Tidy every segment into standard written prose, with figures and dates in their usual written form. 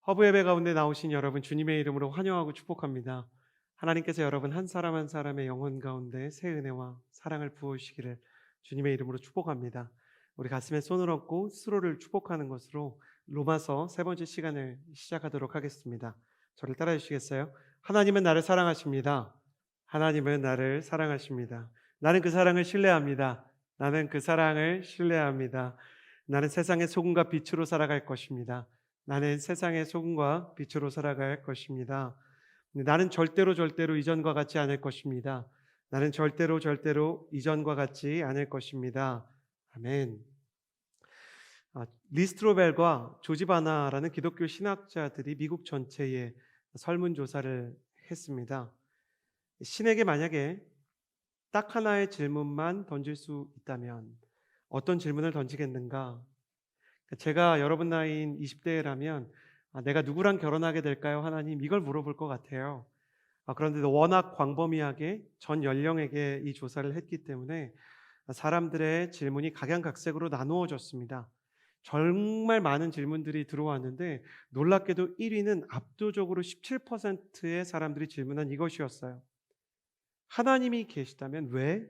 허브 예배 가운데 나오신 여러분 주님의 이름으로 환영하고 축복합니다. 하나님께서 여러분 한 사람 한 사람의 영혼 가운데 새 은혜와 사랑을 부어주시기를 주님의 이름으로 축복합니다. 우리 가슴에 손을 얹고 스스로를 축복하는 것으로 로마서 세 번째 시간을 시작하도록 하겠습니다. 저를 따라해 주시겠어요? 하나님은 나를 사랑하십니다. 하나님은 나를 사랑하십니다. 나는 그 사랑을 신뢰합니다. 나는 그 사랑을 신뢰합니다. 나는 세상의 소금과 빛으로 살아갈 것입니다. 나는 세상의 소금과 빛으로 살아갈 것입니다. 나는 절대로 이전과 같지 않을 것입니다. 나는 절대로 이전과 같지 않을 것입니다. 아멘. 리스트로벨과 조지바나라는 기독교 신학자들이 미국 전체에 설문조사를 했습니다. 신에게 만약에 딱 하나의 질문만 던질 수 있다면 어떤 질문을 던지겠는가? 제가 여러분 나이인 20대라면 내가 누구랑 결혼하게 될까요? 하나님, 이걸 물어볼 것 같아요. 그런데 워낙 광범위하게 전 연령에게 이 조사를 했기 때문에 사람들의 질문이 각양각색으로 나누어졌습니다. 정말 많은 질문들이 들어왔는데 놀랍게도 1위는 압도적으로 17%의 사람들이 질문한 이것이었어요. 하나님이 계시다면 왜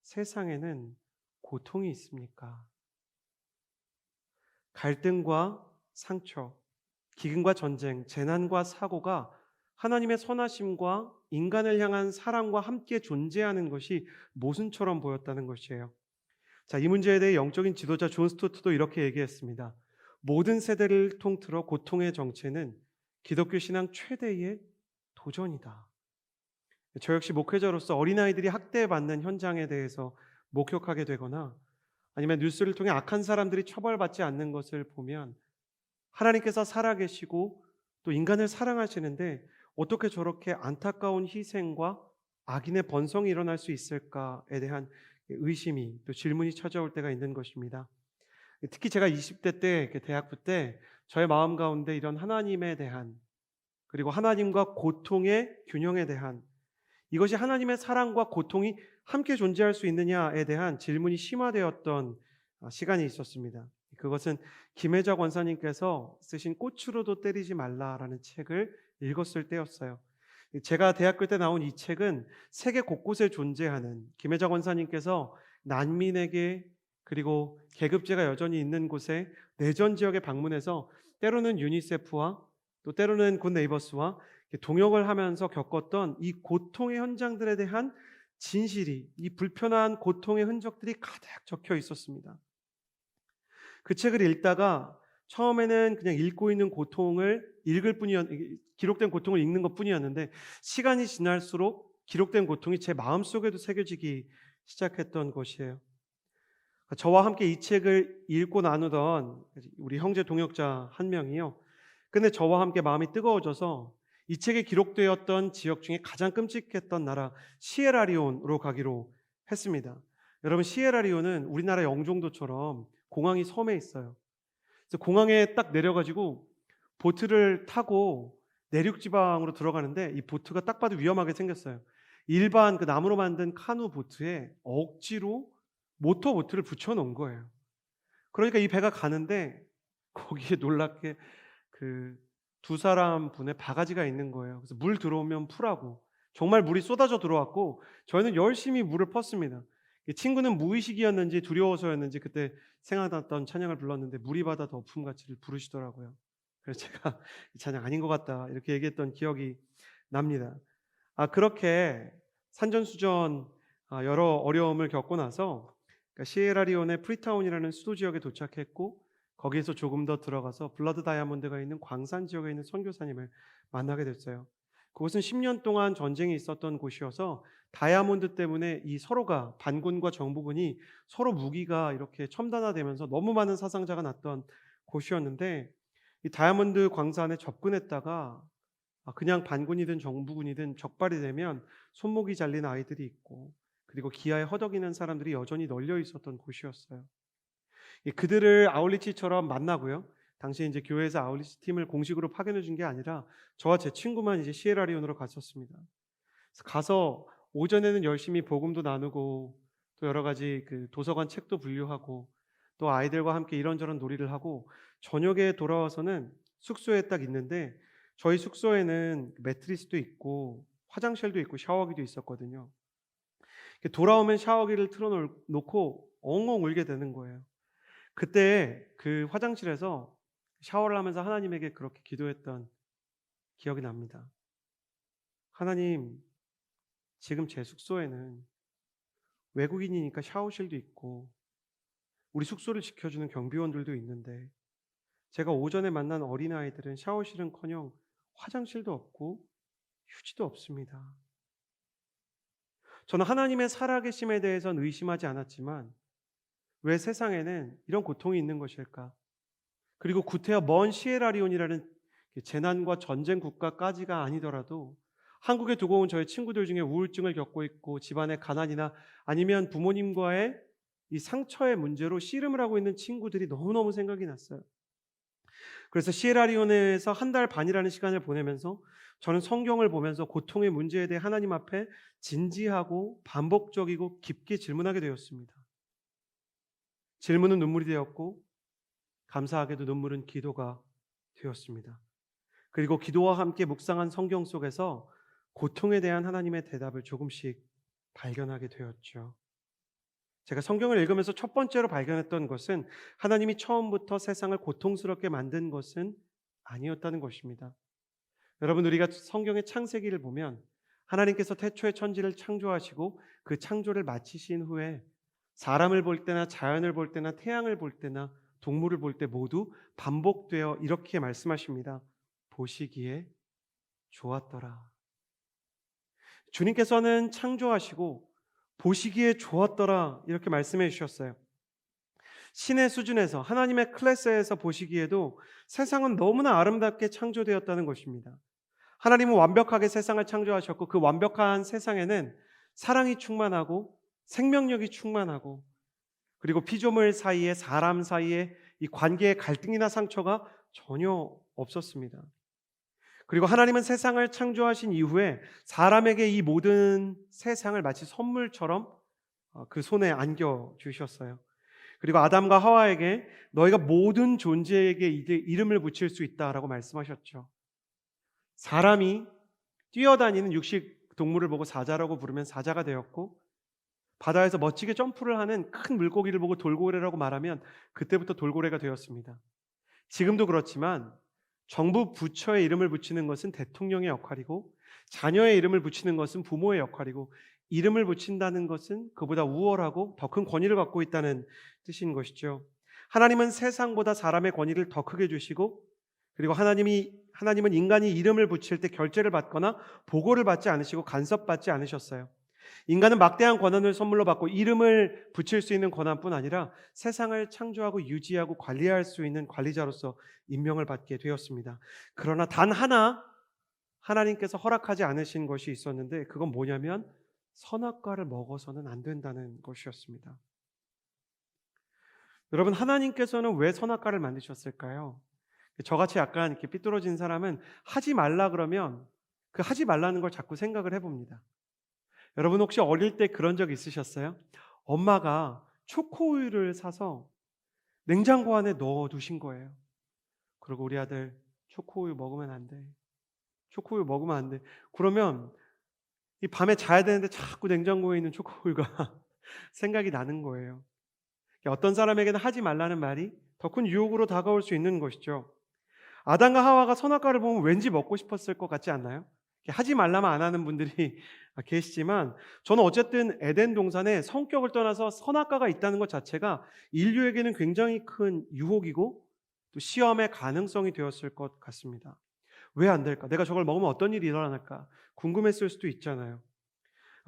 세상에는 고통이 있습니까? 갈등과 상처, 기근과 전쟁, 재난과 사고가 하나님의 선하심과 인간을 향한 사랑과 함께 존재하는 것이 모순처럼 보였다는 것이에요. 자, 이 문제에 대해 영적인 지도자 존 스토트도 이렇게 얘기했습니다. 모든 세대를 통틀어 고통의 정체는 기독교 신앙 최대의 도전이다. 저 역시 목회자로서 어린아이들이 학대받는 현장에 대해서 목격하게 되거나 아니면 뉴스를 통해 악한 사람들이 처벌받지 않는 것을 보면 하나님께서 살아계시고 또 인간을 사랑하시는데 어떻게 저렇게 안타까운 희생과 악인의 번성이 일어날 수 있을까에 대한 의심이 또 질문이 찾아올 때가 있는 것입니다. 특히 제가 20대 때 대학부 때 저의 마음 가운데 이런 하나님에 대한 그리고 하나님과 고통의 균형에 대한 이것이 하나님의 사랑과 고통이 함께 존재할 수 있느냐에 대한 질문이 심화되었던 시간이 있었습니다. 그것은 김혜자 권사님께서 쓰신 꽃으로도 때리지 말라라는 책을 읽었을 때였어요. 제가 대학교 때 나온 이 책은 세계 곳곳에 존재하는 김혜자 권사님께서 난민에게 그리고 계급제가 여전히 있는 곳에 내전 지역에 방문해서 때로는 유니세프와 또 때로는 굿네이버스와 동역을 하면서 겪었던 이 고통의 현장들에 대한 진실이, 이 불편한 고통의 흔적들이 가득 적혀 있었습니다. 그 책을 읽다가 처음에는 그냥 읽고 있는 고통을 기록된 고통을 읽는 것 뿐이었는데 시간이 지날수록 기록된 고통이 제 마음속에도 새겨지기 시작했던 것이에요. 저와 함께 이 책을 읽고 나누던 우리 형제 동역자 한 명이요. 근데 저와 함께 마음이 뜨거워져서 이 책에 기록되었던 지역 중에 가장 끔찍했던 나라 시에라리온으로 가기로 했습니다. 여러분, 시에라리온은 우리나라 영종도처럼 공항이 섬에 있어요. 그래서 공항에 딱 내려가지고 보트를 타고 내륙 지방으로 들어가는데 이 보트가 딱 봐도 위험하게 생겼어요. 일반 그 나무로 만든 카누 보트에 억지로 모터 보트를 붙여놓은 거예요. 그러니까 이 배가 가는데 거기에 놀랍게 그 두 사람 분의 바가지가 있는 거예요. 그래서 물 들어오면 풀하고 정말 물이 쏟아져 들어왔고 저희는 열심히 물을 펐습니다. 친구는 무의식이었는지 두려워서였는지 그때 생각났던 찬양을 불렀는데 물이 바다 덮음같이를 부르시더라고요. 그래서 제가 이 찬양 아닌 것 같다 이렇게 얘기했던 기억이 납니다. 그렇게 산전수전 여러 어려움을 겪고 나서 시에라리온의 프리타운이라는 수도 지역에 도착했고 거기에서 조금 더 들어가서 블러드 다이아몬드가 있는 광산 지역에 있는 선교사님을 만나게 됐어요. 그곳은 10년 동안 전쟁이 있었던 곳이어서 다이아몬드 때문에 이 서로가 반군과 정부군이 서로 무기가 이렇게 첨단화되면서 너무 많은 사상자가 났던 곳이었는데 이 다이아몬드 광산에 접근했다가 그냥 반군이든 정부군이든 적발이 되면 손목이 잘린 아이들이 있고 그리고 기아에 허덕이는 사람들이 여전히 널려 있었던 곳이었어요. 그들을 아울리치처럼 만나고요. 당시에 이제 교회에서 아울리치 팀을 공식으로 파견해 준 게 아니라 저와 제 친구만 이제 시에라리온으로 갔었습니다. 그래서 가서 오전에는 열심히 복음도 나누고 또 여러 가지 그 도서관 책도 분류하고 또 아이들과 함께 이런저런 놀이를 하고 저녁에 돌아와서는 숙소에 딱 있는데 저희 숙소에는 매트리스도 있고 화장실도 있고 샤워기도 있었거든요. 돌아오면 샤워기를 틀어 놓고 엉엉 울게 되는 거예요. 그때 그 화장실에서 샤워를 하면서 하나님에게 그렇게 기도했던 기억이 납니다. 하나님, 지금 제 숙소에는 외국인이니까 샤워실도 있고 우리 숙소를 지켜주는 경비원들도 있는데 제가 오전에 만난 어린아이들은 샤워실은커녕 화장실도 없고 휴지도 없습니다. 저는 하나님의 살아계심에 대해서는 의심하지 않았지만 왜 세상에는 이런 고통이 있는 것일까? 그리고 구태여 먼 시에라리온이라는 재난과 전쟁 국가까지가 아니더라도 한국에 두고 온 저의 친구들 중에 우울증을 겪고 있고 집안의 가난이나 아니면 부모님과의 이 상처의 문제로 씨름을 하고 있는 친구들이 너무너무 생각이 났어요. 그래서 시에라리온에서 한 달 반이라는 시간을 보내면서 저는 성경을 보면서 고통의 문제에 대해 하나님 앞에 진지하고 반복적이고 깊게 질문하게 되었습니다. 질문은 눈물이 되었고 감사하게도 눈물은 기도가 되었습니다. 그리고 기도와 함께 묵상한 성경 속에서 고통에 대한 하나님의 대답을 조금씩 발견하게 되었죠. 제가 성경을 읽으면서 첫 번째로 발견했던 것은 하나님이 처음부터 세상을 고통스럽게 만든 것은 아니었다는 것입니다. 여러분, 우리가 성경의 창세기를 보면 하나님께서 태초에 천지를 창조하시고 그 창조를 마치신 후에 사람을 볼 때나 자연을 볼 때나 태양을 볼 때나 동물을 볼 때 모두 반복되어 이렇게 말씀하십니다. 보시기에 좋았더라. 주님께서는 창조하시고 보시기에 좋았더라 이렇게 말씀해 주셨어요. 신의 수준에서 하나님의 클래스에서 보시기에도 세상은 너무나 아름답게 창조되었다는 것입니다. 하나님은 완벽하게 세상을 창조하셨고 그 완벽한 세상에는 사랑이 충만하고 생명력이 충만하고 그리고 피조물 사이에 사람 사이에 이 관계의 갈등이나 상처가 전혀 없었습니다. 그리고 하나님은 세상을 창조하신 이후에 사람에게 이 모든 세상을 마치 선물처럼 그 손에 안겨 주셨어요. 그리고 아담과 하와에게 너희가 모든 존재에게 이름을 붙일 수 있다라고 말씀하셨죠. 사람이 뛰어다니는 육식 동물을 보고 사자라고 부르면 사자가 되었고 바다에서 멋지게 점프를 하는 큰 물고기를 보고 돌고래라고 말하면 그때부터 돌고래가 되었습니다. 지금도 그렇지만 정부 부처의 이름을 붙이는 것은 대통령의 역할이고 자녀의 이름을 붙이는 것은 부모의 역할이고 이름을 붙인다는 것은 그보다 우월하고 더 큰 권위를 갖고 있다는 뜻인 것이죠. 하나님은 세상보다 사람의 권위를 더 크게 주시고 그리고 하나님은 인간이 이름을 붙일 때 결제를 받거나 보고를 받지 않으시고 간섭받지 않으셨어요. 인간은 막대한 권한을 선물로 받고 이름을 붙일 수 있는 권한뿐 아니라 세상을 창조하고 유지하고 관리할 수 있는 관리자로서 임명을 받게 되었습니다. 그러나 단 하나 하나님께서 허락하지 않으신 것이 있었는데 그건 뭐냐면 선악과를 먹어서는 안 된다는 것이었습니다. 여러분, 하나님께서는 왜 선악과를 만드셨을까요? 저같이 약간 이렇게 삐뚤어진 사람은 하지 말라 그러면 그 하지 말라는 걸 자꾸 생각을 해봅니다. 여러분 혹시 어릴 때 그런 적 있으셨어요? 엄마가 초코우유를 사서 냉장고 안에 넣어두신 거예요. 그리고 우리 아들 초코우유 먹으면 안 돼. 초코우유 먹으면 안 돼. 그러면 이 밤에 자야 되는데 자꾸 냉장고에 있는 초코우유가 생각이 나는 거예요. 어떤 사람에게는 하지 말라는 말이 더 큰 유혹으로 다가올 수 있는 것이죠. 아담과 하와가 선악과를 보면 왠지 먹고 싶었을 것 같지 않나요? 하지 말라면 안 하는 분들이 계시지만 저는 어쨌든 에덴 동산에 성격을 떠나서 선악과가 있다는 것 자체가 인류에게는 굉장히 큰 유혹이고 또 시험의 가능성이 되었을 것 같습니다. 왜 안 될까? 내가 저걸 먹으면 어떤 일이 일어날까? 궁금했을 수도 있잖아요.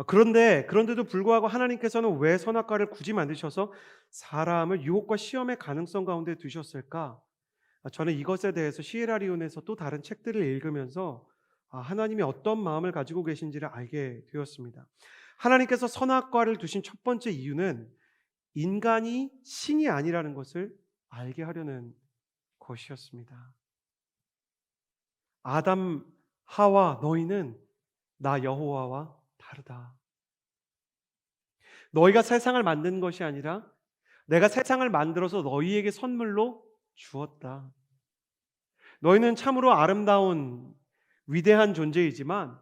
그런데도 불구하고 하나님께서는 왜 선악과를 굳이 만드셔서 사람을 유혹과 시험의 가능성 가운데 두셨을까? 저는 이것에 대해서 시에라리온에서 또 다른 책들을 읽으면서 하나님이 어떤 마음을 가지고 계신지를 알게 되었습니다. 하나님께서 선악과를 두신 첫 번째 이유는 인간이 신이 아니라는 것을 알게 하려는 것이었습니다. 아담, 하와, 너희는 나 여호와와 다르다. 너희가 세상을 만든 것이 아니라 내가 세상을 만들어서 너희에게 선물로 주었다. 너희는 참으로 아름다운 위대한 존재이지만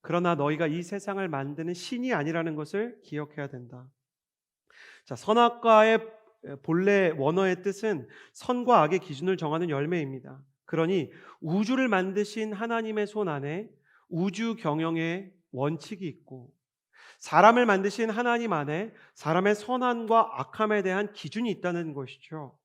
그러나 너희가 이 세상을 만드는 신이 아니라는 것을 기억해야 된다. 자, 선악과의 본래 원어의 뜻은 선과 악의 기준을 정하는 열매입니다. 그러니 우주를 만드신 하나님의 손 안에 우주 경영의 원칙이 있고 사람을 만드신 하나님 안에 사람의 선함과 악함에 대한 기준이 있다는 것이죠.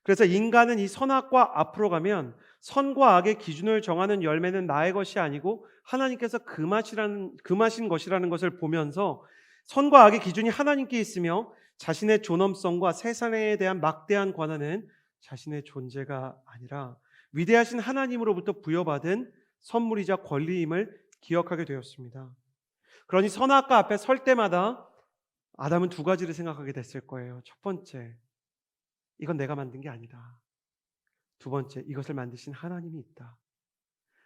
그래서 인간은 이 선악과 앞으로 가면 선과 악의 기준을 정하는 열매는 나의 것이 아니고 하나님께서 금하신 것이라는 것을 보면서 선과 악의 기준이 하나님께 있으며 자신의 존엄성과 세상에 대한 막대한 권한은 자신의 존재가 아니라 위대하신 하나님으로부터 부여받은 선물이자 권리임을 기억하게 되었습니다. 그러니 선악과 앞에 설 때마다 아담은 두 가지를 생각하게 됐을 거예요. 첫 번째, 이건 내가 만든 게 아니다. 두 번째, 이것을 만드신 하나님이 있다.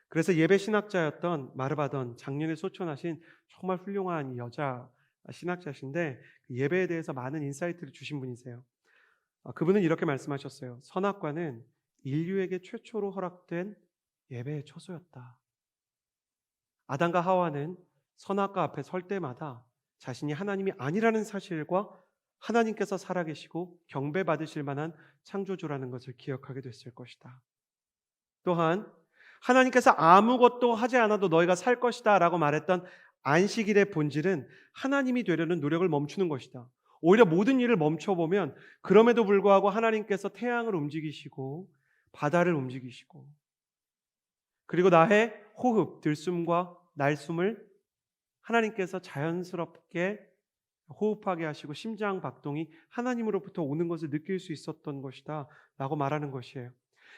그래서 예배 신학자였던 마르바던, 작년에 소천하신 정말 훌륭한 여자 신학자신데 예배에 대해서 많은 인사이트를 주신 분이세요. 그분은 이렇게 말씀하셨어요. 선악과는 인류에게 최초로 허락된 예배의 처소였다. 아담과 하와는 선악과 앞에 설 때마다 자신이 하나님이 아니라는 사실과 하나님께서 살아계시고 경배받으실 만한 창조주라는 것을 기억하게 됐을 것이다. 또한 하나님께서 아무것도 하지 않아도 너희가 살 것이다 라고 말했던 안식일의 본질은 하나님이 되려는 노력을 멈추는 것이다. 오히려 모든 일을 멈춰보면 그럼에도 불구하고 하나님께서 태양을 움직이시고 바다를 움직이시고 그리고 나의 호흡, 들숨과 날숨을 하나님께서 자연스럽게 호흡하게 하시고 심장 박동이 하나님으로부터 오는 것을 느낄 수 있었던 것이다 라고 말하는 것이에요.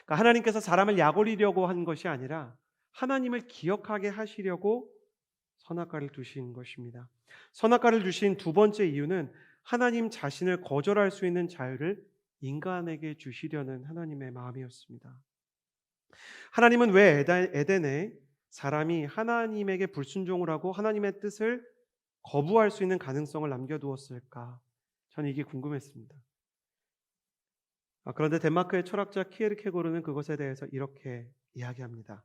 그러니까 하나님께서 사람을 약올리려고 한 것이 아니라 하나님을 기억하게 하시려고 선악과를 두신 것입니다. 선악과를 주신 두 번째 이유는 하나님 자신을 거절할 수 있는 자유를 인간에게 주시려는 하나님의 마음이었습니다. 하나님은 왜 에덴에 사람이 하나님에게 불순종을 하고 하나님의 뜻을 거부할 수 있는 가능성을 남겨두었을까? 저는 이게 궁금했습니다. 그런데 덴마크의 철학자 키에르케고르는 그것에 대해서 이렇게 이야기합니다.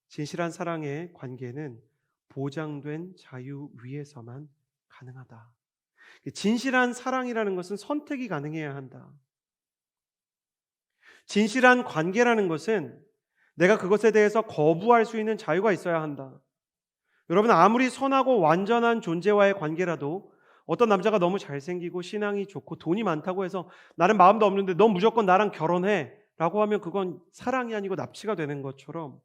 진실한 사랑의 관계는 보장된 자유 위에서만 가능하다. 진실한 사랑이라는 것은 선택이 가능해야 한다. 진실한 관계라는 것은 내가 그것에 대해서 거부할 수 있는 자유가 있어야 한다. 여러분, 아무리 선하고 완전한 존재와의 관계라도 어떤 남자가 너무 잘생기고 신앙이 좋고 돈이 많다고 해서 나는 마음도 없는데 넌 무조건 나랑 결혼해 라고 하면 그건 사랑이 아니고 납치가 되는 것처럼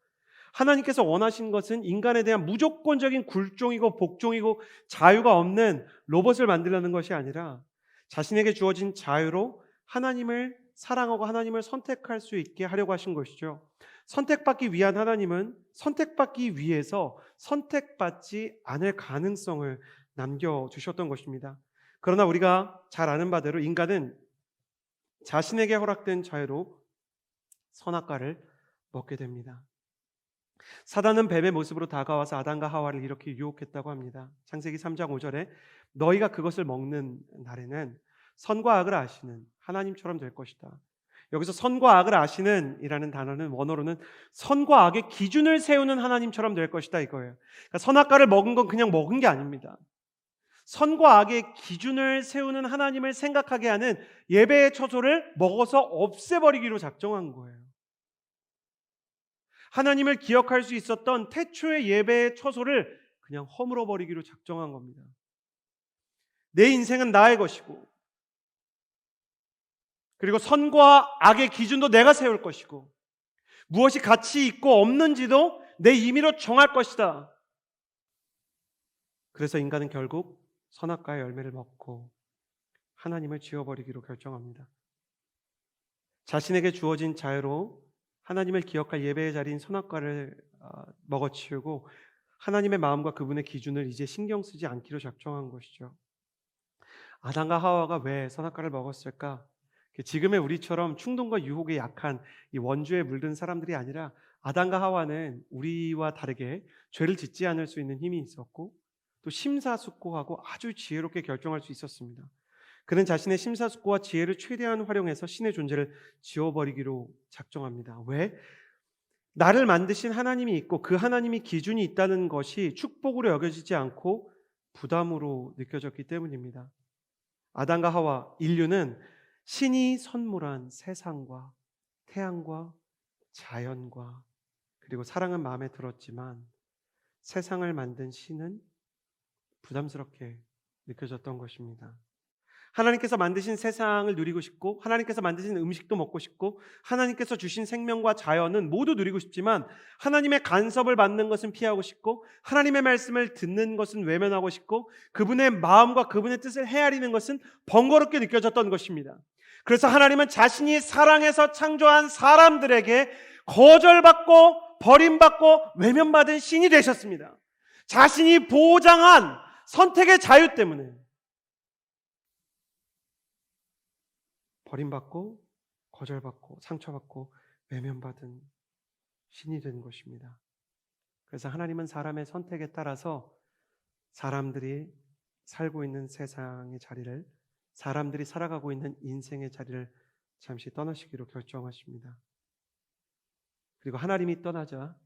하나님께서 원하신 것은 인간에 대한 무조건적인 굴종이고 복종이고 자유가 없는 로봇을 만들려는 것이 아니라 자신에게 주어진 자유로 하나님을 사랑하고 하나님을 선택할 수 있게 하려고 하신 것이죠. 선택받기 위한 하나님은 선택받기 위해서 선택받지 않을 가능성을 남겨주셨던 것입니다. 그러나 우리가 잘 아는 바대로 인간은 자신에게 허락된 자유로 선악과를 먹게 됩니다. 사단은 뱀의 모습으로 다가와서 아담과 하와를 이렇게 유혹했다고 합니다. 창세기 3장 5절에 너희가 그것을 먹는 날에는 선과 악을 아시는 하나님처럼 될 것이다. 여기서 선과 악을 아시는 이라는 단어는 원어로는 선과 악의 기준을 세우는 하나님처럼 될 것이다 이거예요. 그러니까 선악과를 먹은 건 그냥 먹은 게 아닙니다. 선과 악의 기준을 세우는 하나님을 생각하게 하는 예배의 처소를 먹어서 없애버리기로 작정한 거예요. 하나님을 기억할 수 있었던 태초의 예배의 처소를 그냥 허물어버리기로 작정한 겁니다. 내 인생은 나의 것이고 그리고 선과 악의 기준도 내가 세울 것이고 무엇이 가치 있고 없는지도 내 임의로 정할 것이다. 그래서 인간은 결국 선악과의 열매를 먹고 하나님을 지워버리기로 결정합니다. 자신에게 주어진 자유로 하나님을 기억할 예배의 자리인 선악과를 먹어치우고 하나님의 마음과 그분의 기준을 이제 신경 쓰지 않기로 작정한 것이죠. 아담과 하와가 왜 선악과를 먹었을까? 지금의 우리처럼 충동과 유혹에 약한 이 원주에 물든 사람들이 아니라 아담과 하와는 우리와 다르게 죄를 짓지 않을 수 있는 힘이 있었고 또 심사숙고하고 아주 지혜롭게 결정할 수 있었습니다. 그는 자신의 심사숙고와 지혜를 최대한 활용해서 신의 존재를 지워버리기로 작정합니다. 왜? 나를 만드신 하나님이 있고 그 하나님이 기준이 있다는 것이 축복으로 여겨지지 않고 부담으로 느껴졌기 때문입니다. 아담과 하와, 인류는 신이 선물한 세상과 태양과 자연과 그리고 사랑은 마음에 들었지만 세상을 만든 신은 부담스럽게 느껴졌던 것입니다. 하나님께서 만드신 세상을 누리고 싶고 하나님께서 만드신 음식도 먹고 싶고 하나님께서 주신 생명과 자연은 모두 누리고 싶지만 하나님의 간섭을 받는 것은 피하고 싶고 하나님의 말씀을 듣는 것은 외면하고 싶고 그분의 마음과 그분의 뜻을 헤아리는 것은 번거롭게 느껴졌던 것입니다. 그래서 하나님은 자신이 사랑해서 창조한 사람들에게 거절받고 버림받고 외면받은 신이 되셨습니다. 자신이 보장한 선택의 자유 때문에 버림받고 거절받고 상처받고 외면받은 신이 된 것입니다. 그래서 하나님은 사람의 선택에 따라서 사람들이 살고 있는 세상의 자리를, 사람들이 살아가고 있는 인생의 자리를 잠시 떠나시기로 결정하십니다. 그리고 하나님이 떠나자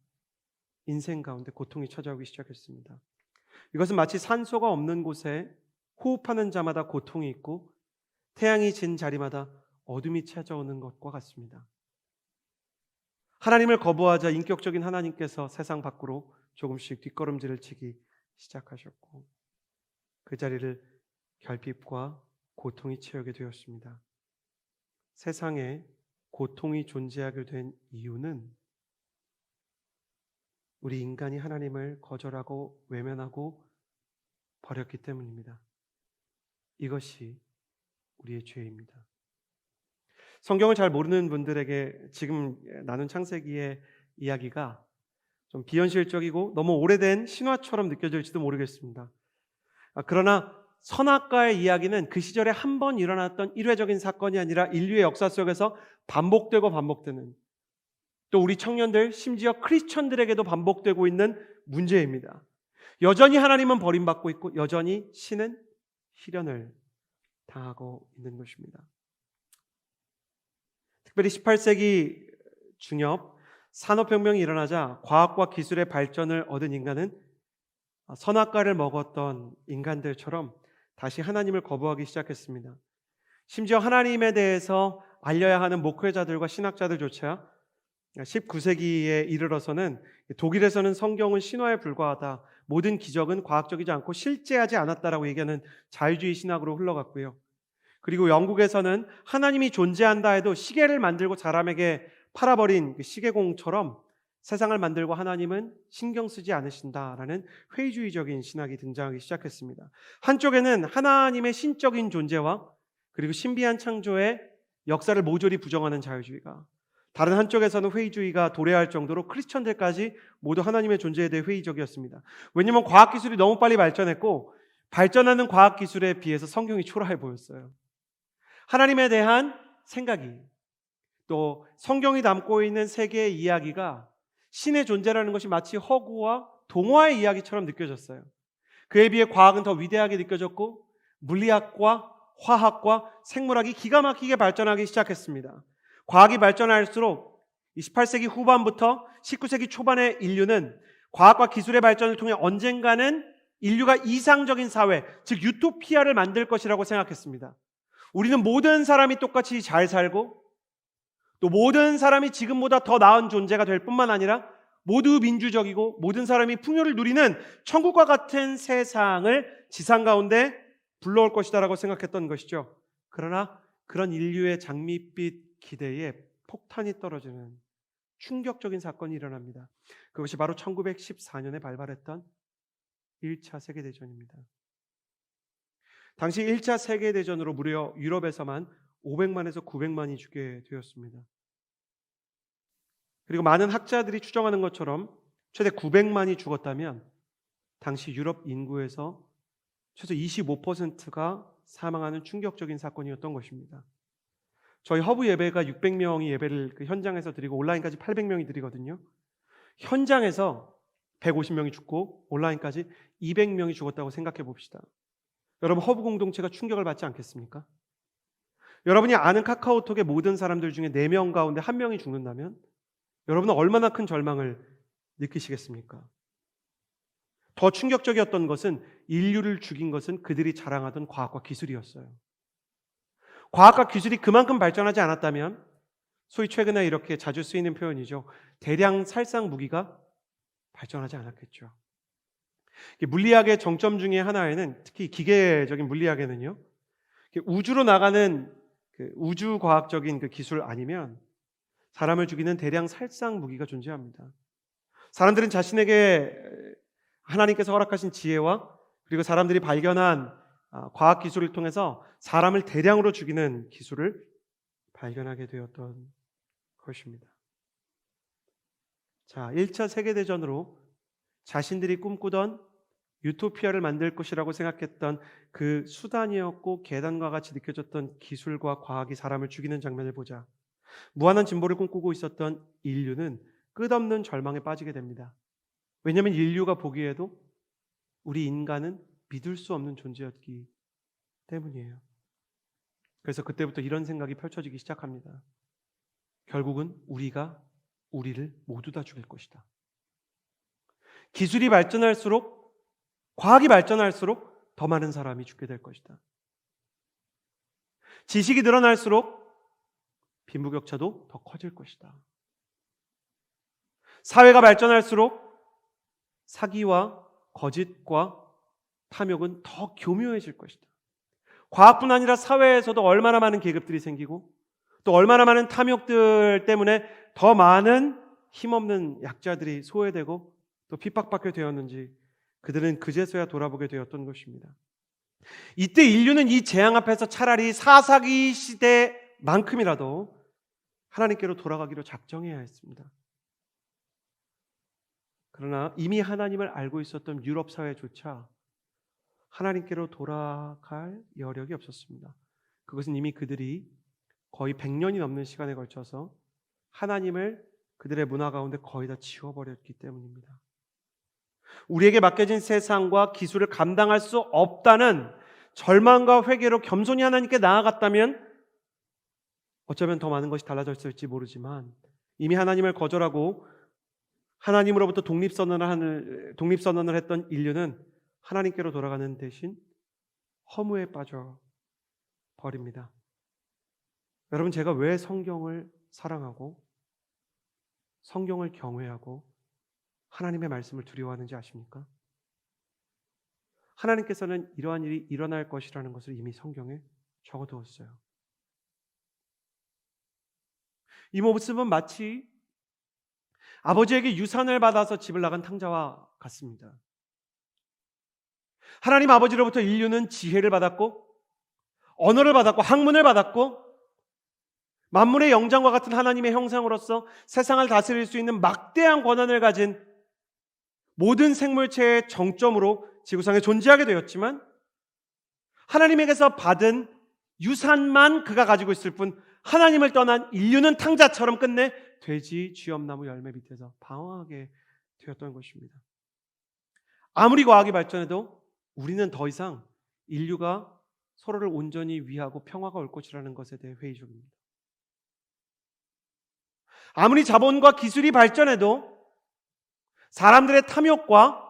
인생 가운데 고통이 찾아오기 시작했습니다. 이것은 마치 산소가 없는 곳에 호흡하는 자마다 고통이 있고 태양이 진 자리마다 어둠이 찾아오는 것과 같습니다. 하나님을 거부하자 인격적인 하나님께서 세상 밖으로 조금씩 뒷걸음질을 치기 시작하셨고 그 자리를 결핍과 고통이 채우게 되었습니다. 세상에 고통이 존재하게 된 이유는 우리 인간이 하나님을 거절하고 외면하고 버렸기 때문입니다. 이것이 우리의 죄입니다. 성경을 잘 모르는 분들에게 지금 나눈 창세기의 이야기가 좀 비현실적이고 너무 오래된 신화처럼 느껴질지도 모르겠습니다. 그러나 선악과의 이야기는 그 시절에 한 번 일어났던 일회적인 사건이 아니라 인류의 역사 속에서 반복되고 반복되는, 또 우리 청년들 심지어 크리스천들에게도 반복되고 있는 문제입니다. 여전히 하나님은 버림받고 있고 여전히 신은 희련을 당하고 있는 것입니다. 특별히 18세기 중엽 산업혁명이 일어나자 과학과 기술의 발전을 얻은 인간은 선악과를 먹었던 인간들처럼 다시 하나님을 거부하기 시작했습니다. 심지어 하나님에 대해서 알려야 하는 목회자들과 신학자들조차 19세기에 이르러서는 독일에서는 성경은 신화에 불과하다, 모든 기적은 과학적이지 않고 실제하지 않았다라고 얘기하는 자유주의 신학으로 흘러갔고요. 그리고 영국에서는 하나님이 존재한다 해도 시계를 만들고 사람에게 팔아버린 그 시계공처럼 세상을 만들고 하나님은 신경 쓰지 않으신다라는 회의주의적인 신학이 등장하기 시작했습니다. 한쪽에는 하나님의 신적인 존재와 그리고 신비한 창조의 역사를 모조리 부정하는 자유주의가, 다른 한쪽에서는 회의주의가 도래할 정도로 크리스천들까지 모두 하나님의 존재에 대해 회의적이었습니다. 왜냐하면 과학기술이 너무 빨리 발전했고 발전하는 과학기술에 비해서 성경이 초라해 보였어요. 하나님에 대한 생각이, 또 성경이 담고 있는 세계의 이야기가 신의 존재라는 것이 마치 허구와 동화의 이야기처럼 느껴졌어요. 그에 비해 과학은 더 위대하게 느껴졌고 물리학과 화학과 생물학이 기가 막히게 발전하기 시작했습니다. 과학이 발전할수록 28세기 후반부터 19세기 초반의 인류는 과학과 기술의 발전을 통해 언젠가는 인류가 이상적인 사회, 즉 유토피아를 만들 것이라고 생각했습니다. 우리는 모든 사람이 똑같이 잘 살고 또 모든 사람이 지금보다 더 나은 존재가 될 뿐만 아니라 모두 민주적이고 모든 사람이 풍요를 누리는 천국과 같은 세상을 지상 가운데 불러올 것이다라고 생각했던 것이죠. 그러나 그런 인류의 장밋빛 기대에 폭탄이 떨어지는 충격적인 사건이 일어납니다. 그것이 바로 1914년에 발발했던 1차 세계대전입니다. 당시 1차 세계대전으로 무려 유럽에서만 500만에서 900만이 죽게 되었습니다. 그리고 많은 학자들이 추정하는 것처럼 최대 900만이 죽었다면 당시 유럽 인구에서 최소 25%가 사망하는 충격적인 사건이었던 것입니다. 저희 허브 예배가 600명이 예배를 그 현장에서 드리고 온라인까지 800명이 드리거든요. 현장에서 150명이 죽고 온라인까지 200명이 죽었다고 생각해 봅시다. 여러분, 허브 공동체가 충격을 받지 않겠습니까? 여러분이 아는 카카오톡의 모든 사람들 중에 4명 가운데 1명이 죽는다면 여러분은 얼마나 큰 절망을 느끼시겠습니까? 더 충격적이었던 것은 인류를 죽인 것은 그들이 자랑하던 과학과 기술이었어요. 과학과 기술이 그만큼 발전하지 않았다면 소위 최근에 이렇게 자주 쓰이는 표현이죠. 대량 살상 무기가 발전하지 않았겠죠. 물리학의 정점 중에 하나에는, 특히 기계적인 물리학에는요, 우주로 나가는 우주과학적인 기술 아니면 사람을 죽이는 대량 살상 무기가 존재합니다. 사람들은 자신에게 하나님께서 허락하신 지혜와 그리고 사람들이 발견한 과학 기술을 통해서 사람을 대량으로 죽이는 기술을 발견하게 되었던 것입니다. 자, 1차 세계대전으로 자신들이 꿈꾸던 유토피아를 만들 것이라고 생각했던 그 수단이었고 계단과 같이 느껴졌던 기술과 과학이 사람을 죽이는 장면을 보자 무한한 진보를 꿈꾸고 있었던 인류는 끝없는 절망에 빠지게 됩니다. 왜냐하면 인류가 보기에도 우리 인간은 믿을 수 없는 존재였기 때문이에요. 그래서 그때부터 이런 생각이 펼쳐지기 시작합니다. 결국은 우리가 우리를 모두 다 죽일 것이다. 기술이 발전할수록, 과학이 발전할수록 더 많은 사람이 죽게 될 것이다. 지식이 늘어날수록 빈부격차도 더 커질 것이다. 사회가 발전할수록 사기와 거짓과 탐욕은 더 교묘해질 것이다. 과학뿐 아니라 사회에서도 얼마나 많은 계급들이 생기고 또 얼마나 많은 탐욕들 때문에 더 많은 힘없는 약자들이 소외되고 또 핍박받게 되었는지 그들은 그제서야 돌아보게 되었던 것입니다. 이때 인류는 이 재앙 앞에서 차라리 사사기 시대만큼이라도 하나님께로 돌아가기로 작정해야 했습니다. 그러나 이미 하나님을 알고 있었던 유럽 사회조차 하나님께로 돌아갈 여력이 없었습니다. 그것은 이미 그들이 거의 100년이 넘는 시간에 걸쳐서 하나님을 그들의 문화 가운데 거의 다 지워버렸기 때문입니다. 우리에게 맡겨진 세상과 기술을 감당할 수 없다는 절망과 회개로 겸손히 하나님께 나아갔다면 어쩌면 더 많은 것이 달라졌을지 모르지만 이미 하나님을 거절하고 하나님으로부터 독립선언을 했던 인류는 하나님께로 돌아가는 대신 허무에 빠져 버립니다. 여러분, 제가 왜 성경을 사랑하고 성경을 경외하고 하나님의 말씀을 두려워하는지 아십니까? 하나님께서는 이러한 일이 일어날 것이라는 것을 이미 성경에 적어두었어요. 이 모습은 마치 아버지에게 유산을 받아서 집을 나간 탕자와 같습니다. 하나님 아버지로부터 인류는 지혜를 받았고 언어를 받았고 학문을 받았고 만물의 영장과 같은 하나님의 형상으로서 세상을 다스릴 수 있는 막대한 권한을 가진 모든 생물체의 정점으로 지구상에 존재하게 되었지만 하나님에게서 받은 유산만 그가 가지고 있을 뿐 하나님을 떠난 인류는 탕자처럼 끝내 돼지 쥐엄나무 열매 밑에서 방황하게 되었던 것입니다. 아무리 과학이 발전해도 우리는 더 이상 인류가 서로를 온전히 위하고 평화가 올 것이라는 것에 대해 회의적입니다. 아무리 자본과 기술이 발전해도 사람들의 탐욕과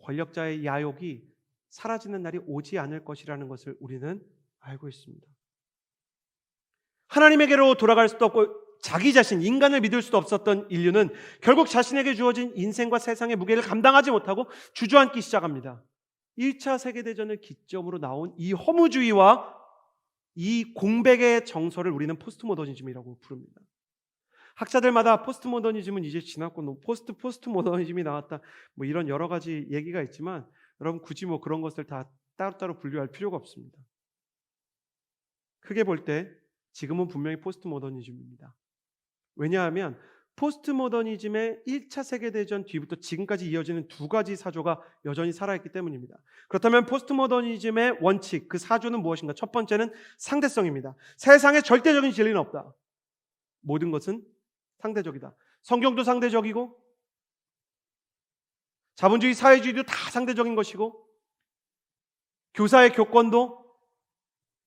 권력자의 야욕이 사라지는 날이 오지 않을 것이라는 것을 우리는 알고 있습니다. 하나님에게로 돌아갈 수도 없고 자기 자신, 인간을 믿을 수도 없었던 인류는 결국 자신에게 주어진 인생과 세상의 무게를 감당하지 못하고 주저앉기 시작합니다. 1차 세계대전을 기점으로 나온 이 허무주의와 이 공백의 정서를 우리는 포스트모더니즘이라고 부릅니다. 학자들마다 포스트모더니즘은 이제 지났고 포스트모더니즘이 나왔다 뭐 이런 여러 가지 얘기가 있지만 여러분 굳이 뭐 그런 것을 다 따로따로 분류할 필요가 없습니다. 크게 볼 때 지금은 분명히 포스트모더니즘입니다. 왜냐하면 포스트모더니즘의 1차 세계대전 뒤부터 지금까지 이어지는 두 가지 사조가 여전히 살아있기 때문입니다. 그렇다면 포스트모더니즘의 원칙, 그 사조는 무엇인가? 첫 번째는 상대성입니다. 세상에 절대적인 진리는 없다. 모든 것은 상대적이다. 성경도 상대적이고 자본주의, 사회주의도 다 상대적인 것이고 교사의 교권도,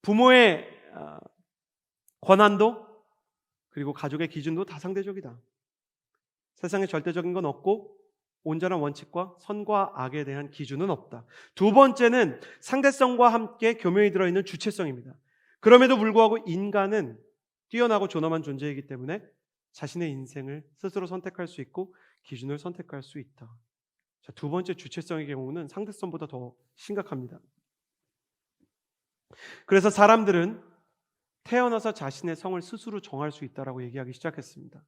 부모의 권한도, 그리고 가족의 기준도 다 상대적이다. 세상에 절대적인 건 없고 온전한 원칙과 선과 악에 대한 기준은 없다. 두 번째는 상대성과 함께 교묘히 들어있는 주체성입니다. 그럼에도 불구하고 인간은 뛰어나고 존엄한 존재이기 때문에 자신의 인생을 스스로 선택할 수 있고 기준을 선택할 수 있다. 자, 두 번째 주체성의 경우는 상대성보다 더 심각합니다. 그래서 사람들은 태어나서 자신의 성을 스스로 정할 수 있다라고 얘기하기 시작했습니다.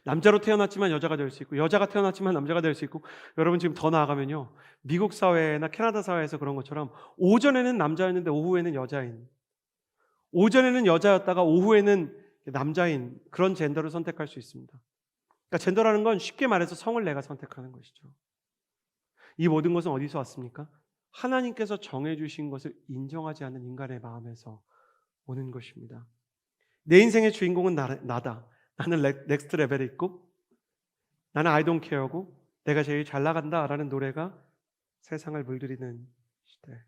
남자로 태어났지만 여자가 될 수 있고, 여자가 태어났지만 남자가 될 수 있고, 여러분 지금 더 나아가면요, 미국 사회나 캐나다 사회에서 그런 것처럼 오전에는 남자였는데 오후에는 여자인, 오전에는 여자였다가 오후에는 남자인 그런 젠더를 선택할 수 있습니다. 그러니까 젠더라는 건 쉽게 말해서 성을 내가 선택하는 것이죠. 이 모든 것은 어디서 왔습니까? 하나님께서 정해주신 것을 인정하지 않는 인간의 마음에서 오는 것입니다. 내 인생의 주인공은 나다. 나는 넥스트 레벨에 있고 나는 I don't care고 내가 제일 잘 나간다라는 노래가 세상을 물들이는 시대.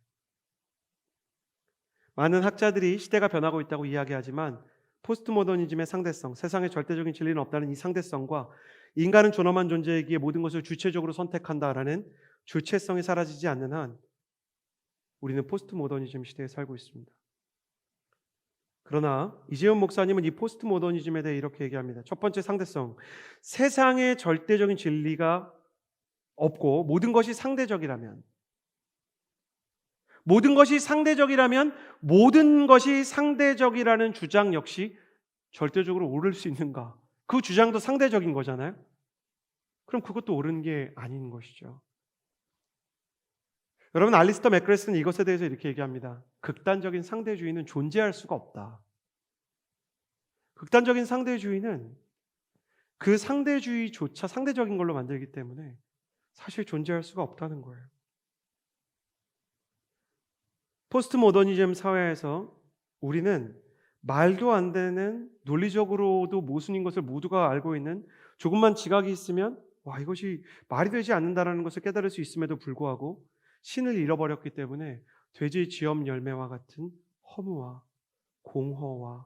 많은 학자들이 시대가 변하고 있다고 이야기하지만 포스트 모더니즘의 상대성, 세상에 절대적인 진리는 없다는 이 상대성과 인간은 존엄한 존재이기에 모든 것을 주체적으로 선택한다라는 주체성이 사라지지 않는 한 우리는 포스트 모더니즘 시대에 살고 있습니다. 그러나 이재훈 목사님은 이 포스트 모더니즘에 대해 이렇게 얘기합니다. 첫 번째 상대성, 세상에 절대적인 진리가 없고 모든 것이 상대적이라면 모든 것이 상대적이라는 주장 역시 절대적으로 옳을 수 있는가? 그 주장도 상대적인 거잖아요. 그럼 그것도 옳은 게 아닌 것이죠. 여러분, 알리스터 맥그레스는 이것에 대해서 이렇게 얘기합니다. 극단적인 상대주의는 존재할 수가 없다. 극단적인 상대주의는 그 상대주의조차 상대적인 걸로 만들기 때문에 사실 존재할 수가 없다는 거예요. 포스트 모더니즘 사회에서 우리는 말도 안 되는, 논리적으로도 모순인 것을 모두가 알고 있는, 조금만 지각이 있으면 이것이 말이 되지 않는다라는 것을 깨달을 수 있음에도 불구하고 신을 잃어버렸기 때문에 돼지 쥐엄 열매와 같은 허무와 공허와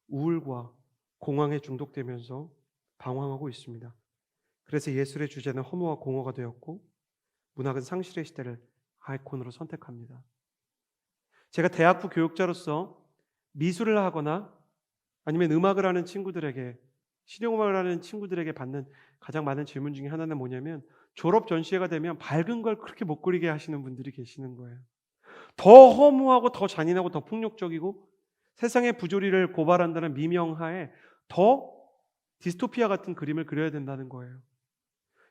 우울과 공황에 중독되면서 방황하고 있습니다. 그래서 예술의 주제는 허무와 공허가 되었고 문학은 상실의 시대를 아이콘으로 선택합니다. 제가 대학부 교육자로서 미술을 하거나 아니면 음악을 하는 친구들에게, 실용음악을 하는 친구들에게 받는 가장 많은 질문 중에 하나는 뭐냐면, 졸업 전시회가 되면 밝은 걸 그렇게 못 그리게 하시는 분들이 계시는 거예요. 더 허무하고 더 잔인하고 더 폭력적이고 세상의 부조리를 고발한다는 미명하에 더 디스토피아 같은 그림을 그려야 된다는 거예요.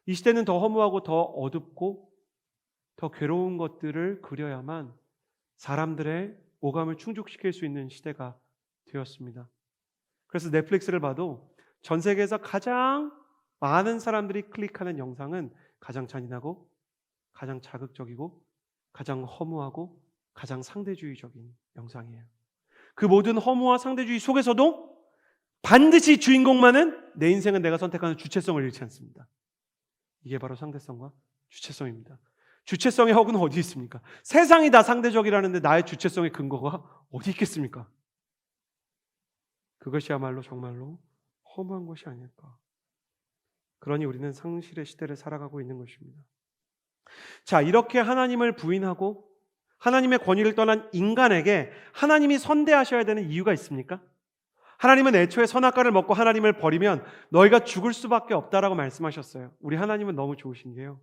이 시대는 더 허무하고 더 어둡고 더 괴로운 것들을 그려야만 사람들의 오감을 충족시킬 수 있는 시대가 되었습니다. 그래서 넷플릭스를 봐도 전 세계에서 가장 많은 사람들이 클릭하는 영상은 가장 잔인하고 가장 자극적이고 가장 허무하고 가장 상대주의적인 영상이에요. 그 모든 허무와 상대주의 속에서도 반드시 주인공만은 내 인생은 내가 선택하는 주체성을 잃지 않습니다. 이게 바로 상대성과 주체성입니다. 주체성의 허구는 어디 있습니까? 세상이 다 상대적이라는데 나의 주체성의 근거가 어디 있겠습니까? 그것이야말로 정말로 허무한 것이 아닐까. 그러니 우리는 상실의 시대를 살아가고 있는 것입니다. 자, 이렇게 하나님을 부인하고 하나님의 권위를 떠난 인간에게 하나님이 선대하셔야 되는 이유가 있습니까? 하나님은 애초에 선악과를 먹고 하나님을 버리면 너희가 죽을 수밖에 없다라고 말씀하셨어요. 우리 하나님은 너무 좋으신 게요,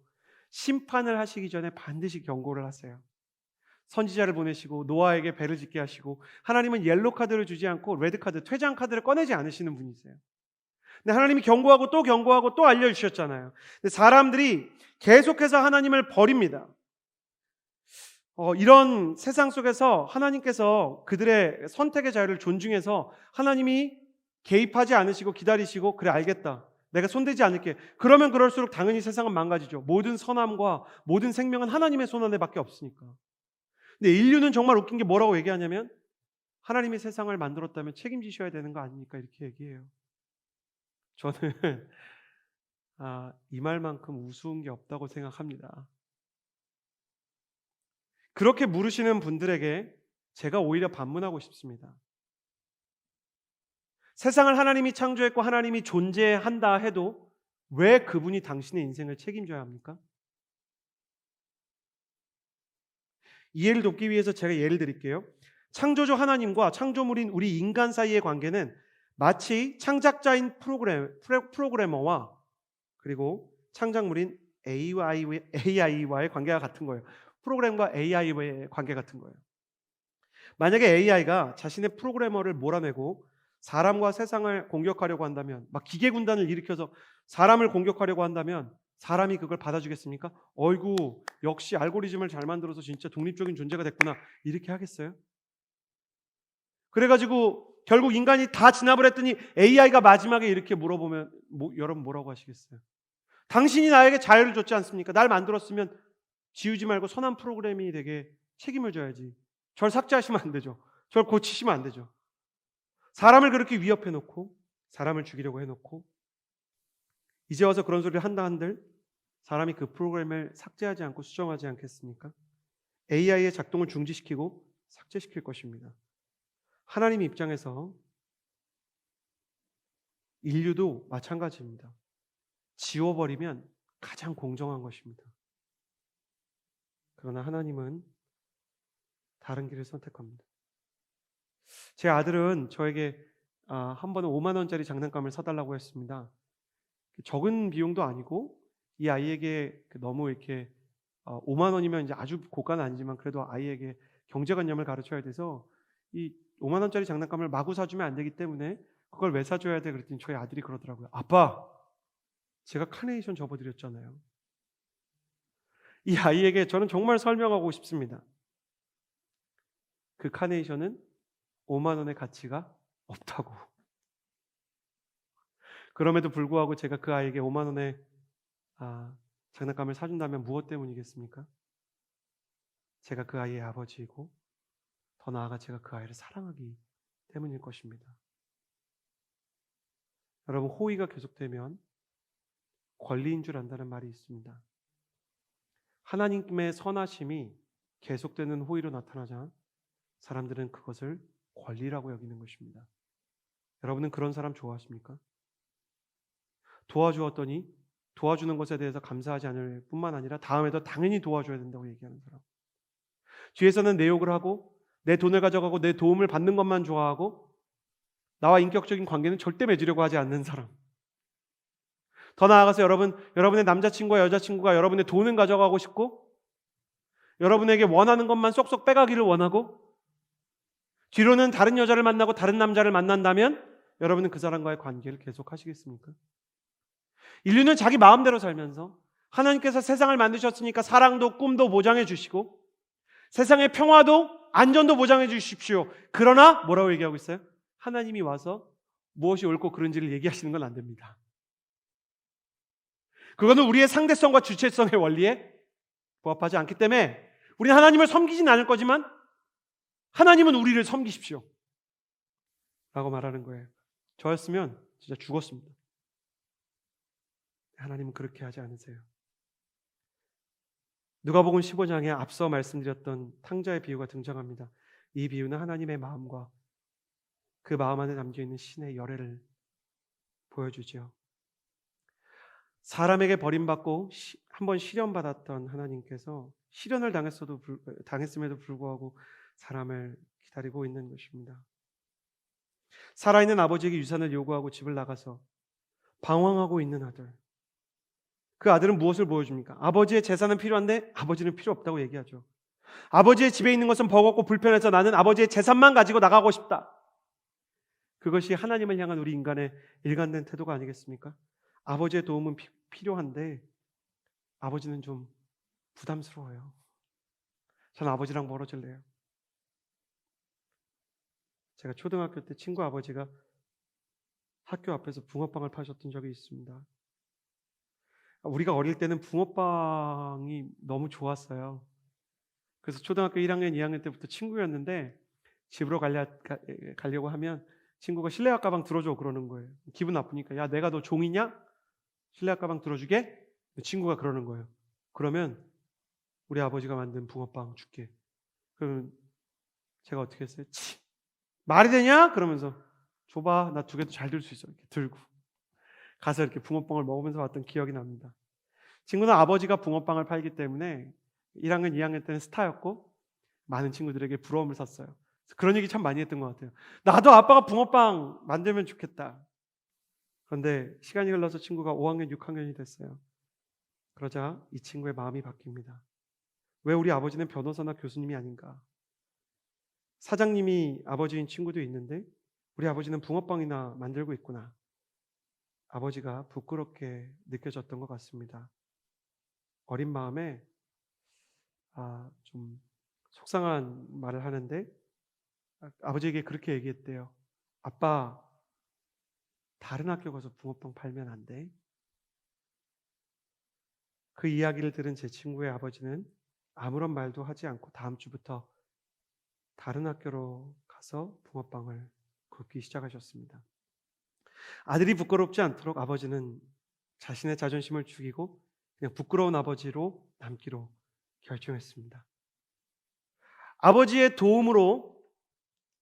심판을 하시기 전에 반드시 경고를 하세요. 선지자를 보내시고 노아에게 배를 짓게 하시고, 하나님은 옐로 카드를 주지 않고 레드 카드, 퇴장 카드를 꺼내지 않으시는 분이세요. 근데 하나님이 경고하고 또 경고하고 또 알려주셨잖아요. 근데 사람들이 계속해서 하나님을 버립니다. 이런 세상 속에서 하나님께서 그들의 선택의 자유를 존중해서 하나님이 개입하지 않으시고 기다리시고, 그래 알겠다, 내가 손대지 않을게. 그러면 그럴수록 당연히 세상은 망가지죠. 모든 선함과 모든 생명은 하나님의 손 안에 밖에 없으니까. 근데 인류는 정말 웃긴 게 뭐라고 얘기하냐면, 하나님이 세상을 만들었다면 책임지셔야 되는 거 아닙니까? 이렇게 얘기해요. 저는 이 말만큼 우스운 게 없다고 생각합니다. 그렇게 물으시는 분들에게 제가 오히려 반문하고 싶습니다. 세상을 하나님이 창조했고 하나님이 존재한다 해도 왜 그분이 당신의 인생을 책임져야 합니까? 이해를 돕기 위해서 제가 예를 드릴게요. 창조주 하나님과 창조물인 우리 인간 사이의 관계는 마치 창작자인 프로그래머와 그리고 창작물인 AI와의 관계가 같은 거예요. 프로그램과 AI와의 관계 같은 거예요. 만약에 AI가 자신의 프로그래머를 몰아내고 사람과 세상을 공격하려고 한다면, 막 기계 군단을 일으켜서 사람을 공격하려고 한다면 사람이 그걸 받아주겠습니까? 어이구, 역시 알고리즘을 잘 만들어서 진짜 독립적인 존재가 됐구나, 이렇게 하겠어요? 그래가지고 결국 인간이 다 진압을 했더니 AI가 마지막에 이렇게 물어보면 여러분 뭐라고 하시겠어요? 당신이 나에게 자유를 줬지 않습니까? 날 만들었으면 지우지 말고 선한 프로그래밍이 되게 책임을 져야지. 절 삭제하시면 안 되죠. 절 고치시면 안 되죠. 사람을 그렇게 위협해놓고 사람을 죽이려고 해놓고 이제 와서 그런 소리를 한다 한들 사람이 그 프로그램을 삭제하지 않고 수정하지 않겠습니까? AI의 작동을 중지시키고 삭제시킬 것입니다. 하나님 입장에서 인류도 마찬가지입니다. 지워버리면 가장 공정한 것입니다. 그러나 하나님은 다른 길을 선택합니다. 제 아들은 저에게 한 번은 5만 원짜리 장난감을 사달라고 했습니다. 적은 비용도 아니고 이 아이에게 너무 이렇게 5만 원이면 이제 아주 고가는 아니지만 그래도 아이에게 경제관념을 가르쳐야 돼서 이 5만 원짜리 장난감을 마구 사주면 안 되기 때문에 그걸 왜 사줘야 돼? 그랬더니 저희 아들이 그러더라고요. 아빠, 제가 카네이션 접어드렸잖아요. 이 아이에게 저는 정말 설명하고 싶습니다. 그 카네이션은 5만 원의 가치가 없다고. 그럼에도 불구하고 제가 그 아이에게 5만 원의 장난감을 사준다면 무엇 때문이겠습니까? 제가 그 아이의 아버지이고 더 나아가 제가 그 아이를 사랑하기 때문일 것입니다. 여러분, 호의가 계속되면 권리인 줄 안다는 말이 있습니다. 하나님의 선하심이 계속되는 호의로 나타나자 사람들은 그것을 권리라고 여기는 것입니다. 여러분은 그런 사람 좋아하십니까? 도와주었더니 도와주는 것에 대해서 감사하지 않을 뿐만 아니라 다음에도 당연히 도와줘야 된다고 얘기하는 사람. 뒤에서는 내 욕을 하고 내 돈을 가져가고 내 도움을 받는 것만 좋아하고 나와 인격적인 관계는 절대 맺으려고 하지 않는 사람. 더 나아가서 여러분의 남자친구와 여자친구가 여러분의 돈은 가져가고 싶고 여러분에게 원하는 것만 쏙쏙 빼가기를 원하고 뒤로는 다른 여자를 만나고 다른 남자를 만난다면 여러분은 그 사람과의 관계를 계속 하시겠습니까? 인류는 자기 마음대로 살면서 하나님께서 세상을 만드셨으니까 사랑도 꿈도 보장해 주시고 세상의 평화도 안전도 보장해 주십시오. 그러나 뭐라고 얘기하고 있어요? 하나님이 와서 무엇이 옳고 그른지를 얘기하시는 건 안 됩니다. 그거는 우리의 상대성과 주체성의 원리에 부합하지 않기 때문에 우리는 하나님을 섬기진 않을 거지만 하나님은 우리를 섬기십시오 라고 말하는 거예요. 저였으면 진짜 죽었습니다. 하나님은 그렇게 하지 않으세요. 누가복음 15장에 앞서 말씀드렸던 탕자의 비유가 등장합니다. 이 비유는 하나님의 마음과 그 마음 안에 담겨있는 신의 열애를 보여주죠. 사람에게 버림받고 한번 시련받았던 하나님께서 시련을 당했음에도 불구하고 사람을 기다리고 있는 것입니다. 살아있는 아버지에게 유산을 요구하고 집을 나가서 방황하고 있는 아들. 그 아들은 무엇을 보여줍니까? 아버지의 재산은 필요한데 아버지는 필요 없다고 얘기하죠. 아버지의 집에 있는 것은 버겁고 불편해서 나는 아버지의 재산만 가지고 나가고 싶다. 그것이 하나님을 향한 우리 인간의 일관된 태도가 아니겠습니까? 아버지의 도움은 필요한데 아버지는 좀 부담스러워요. 저는 아버지랑 멀어질래요. 제가 초등학교 때 친구 아버지가 학교 앞에서 붕어빵을 파셨던 적이 있습니다. 우리가 어릴 때는 붕어빵이 너무 좋았어요. 그래서 초등학교 1학년, 2학년 때부터 친구였는데 집으로 가려고 하면 친구가 실내화 가방 들어줘 그러는 거예요. 기분 나쁘니까 야 내가 너 종이냐? 실내화 가방 들어주게? 친구가 그러는 거예요. 그러면 우리 아버지가 만든 붕어빵 줄게. 그러면 제가 어떻게 했어요? 말이 되냐? 그러면서 줘봐. 나 두 개도 잘 들 수 있어. 이렇게 들고 가서 이렇게 붕어빵을 먹으면서 왔던 기억이 납니다. 친구는 아버지가 붕어빵을 팔기 때문에 1학년, 2학년 때는 스타였고 많은 친구들에게 부러움을 샀어요. 그런 얘기 참 많이 했던 것 같아요. 나도 아빠가 붕어빵 만들면 좋겠다. 그런데 시간이 흘러서 친구가 5학년, 6학년이 됐어요. 그러자 이 친구의 마음이 바뀝니다. 왜 우리 아버지는 변호사나 교수님이 아닌가? 사장님이 아버지인 친구도 있는데 우리 아버지는 붕어빵이나 만들고 있구나. 아버지가 부끄럽게 느껴졌던 것 같습니다. 어린 마음에 좀 속상한 말을 하는데 아버지에게 그렇게 얘기했대요. 아빠, 다른 학교 가서 붕어빵 팔면 안 돼? 그 이야기를 들은 제 친구의 아버지는 아무런 말도 하지 않고 다음 주부터 다른 학교로 가서 붕어빵을 굽기 시작하셨습니다. 아들이 부끄럽지 않도록 아버지는 자신의 자존심을 죽이고 그냥 부끄러운 아버지로 남기로 결정했습니다. 아버지의 도움으로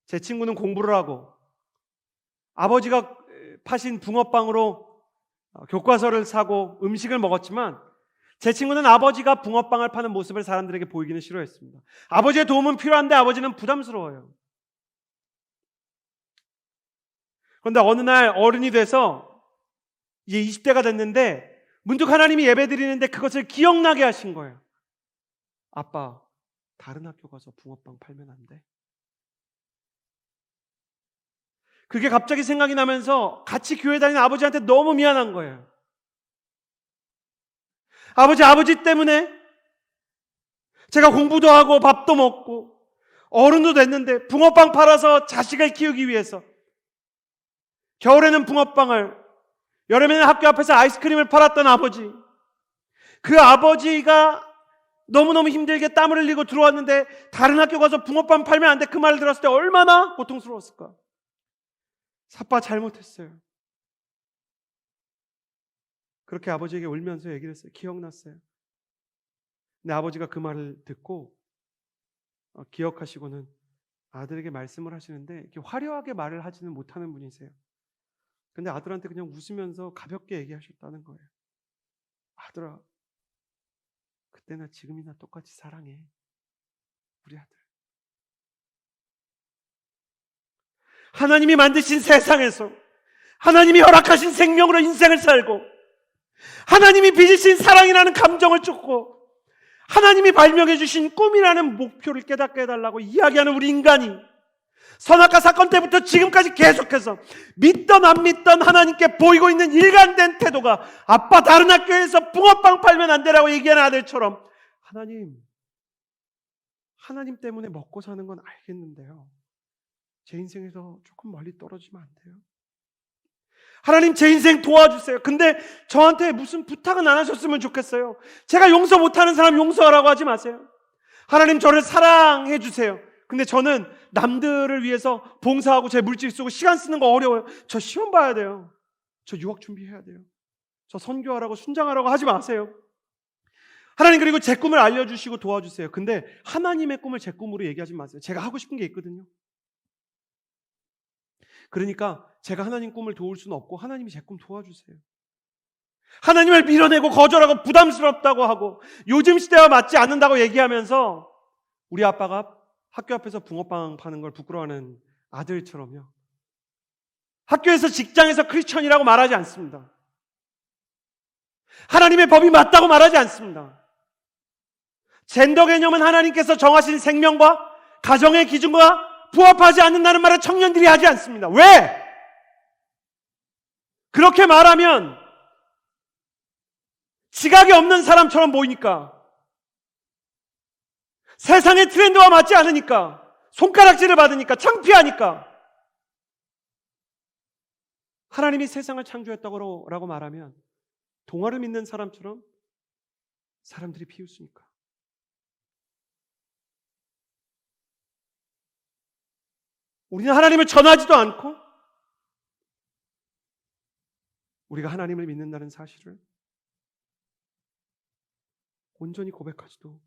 제 친구는 공부를 하고 아버지가 파신 붕어빵으로 교과서를 사고 음식을 먹었지만 제 친구는 아버지가 붕어빵을 파는 모습을 사람들에게 보이기는 싫어했습니다. 아버지의 도움은 필요한데 아버지는 부담스러워요. 그런데 어느 날 어른이 돼서 이제 20대가 됐는데 문득 하나님이 예배드리는데 그것을 기억나게 하신 거예요. 아빠, 다른 학교 가서 붕어빵 팔면 안 돼? 그게 갑자기 생각이 나면서 같이 교회 다니는 아버지한테 너무 미안한 거예요. 아버지 때문에 제가 공부도 하고 밥도 먹고 어른도 됐는데 붕어빵 팔아서 자식을 키우기 위해서 겨울에는 붕어빵을, 여름에는 학교 앞에서 아이스크림을 팔았던 아버지, 그 아버지가 너무너무 힘들게 땀을 흘리고 들어왔는데 다른 학교 가서 붕어빵 팔면 안 돼, 그 말을 들었을 때 얼마나 고통스러웠을까. 아빠 잘못했어요. 그렇게 아버지에게 울면서 얘기를 했어요. 기억났어요. 근데 아버지가 그 말을 듣고 기억하시고는 아들에게 말씀을 하시는데 이렇게 화려하게 말을 하지는 못하는 분이세요. 근데 아들한테 그냥 웃으면서 가볍게 얘기하셨다는 거예요. 아들아, 그때나 지금이나 똑같이 사랑해. 우리 아들. 하나님이 만드신 세상에서 하나님이 허락하신 생명으로 인생을 살고 하나님이 빚으신 사랑이라는 감정을 쫓고 하나님이 발명해 주신 꿈이라는 목표를 깨닫게 해달라고 이야기하는 우리 인간이 선악과 사건 때부터 지금까지 계속해서 믿던 안 믿던 하나님께 보이고 있는 일관된 태도가 아빠 다른 학교에서 붕어빵 팔면 안 되라고 얘기하는 아들처럼 하나님 때문에 먹고 사는 건 알겠는데요. 제 인생에서 조금 멀리 떨어지면 안 돼요? 하나님 제 인생 도와주세요. 근데 저한테 무슨 부탁은 안 하셨으면 좋겠어요. 제가 용서 못하는 사람 용서하라고 하지 마세요. 하나님 저를 사랑해 주세요. 근데 저는 남들을 위해서 봉사하고 제 물질 쓰고 시간 쓰는 거 어려워요. 저 시험 봐야 돼요. 저 유학 준비해야 돼요. 저 선교하라고 순장하라고 하지 마세요. 하나님 그리고 제 꿈을 알려주시고 도와주세요. 근데 하나님의 꿈을 제 꿈으로 얘기하지 마세요. 제가 하고 싶은 게 있거든요. 그러니까 제가 하나님 꿈을 도울 수는 없고 하나님이 제 꿈 도와주세요. 하나님을 밀어내고 거절하고 부담스럽다고 하고 요즘 시대와 맞지 않는다고 얘기하면서 우리 아빠가 학교 앞에서 붕어빵 파는 걸 부끄러워하는 아들처럼요. 학교에서 직장에서 크리스천이라고 말하지 않습니다. 하나님의 법이 맞다고 말하지 않습니다. 젠더 개념은 하나님께서 정하신 생명과 가정의 기준과 부합하지 않는다는 말을 청년들이 하지 않습니다. 왜? 그렇게 말하면 지각이 없는 사람처럼 보이니까, 세상의 트렌드와 맞지 않으니까, 손가락질을 받으니까, 창피하니까. 하나님이 세상을 창조했다고 말하면 동화를 믿는 사람처럼 사람들이 비웃으니까. 우리는 하나님을 전하지도 않고 우리가 하나님을 믿는다는 사실을 온전히 고백하지도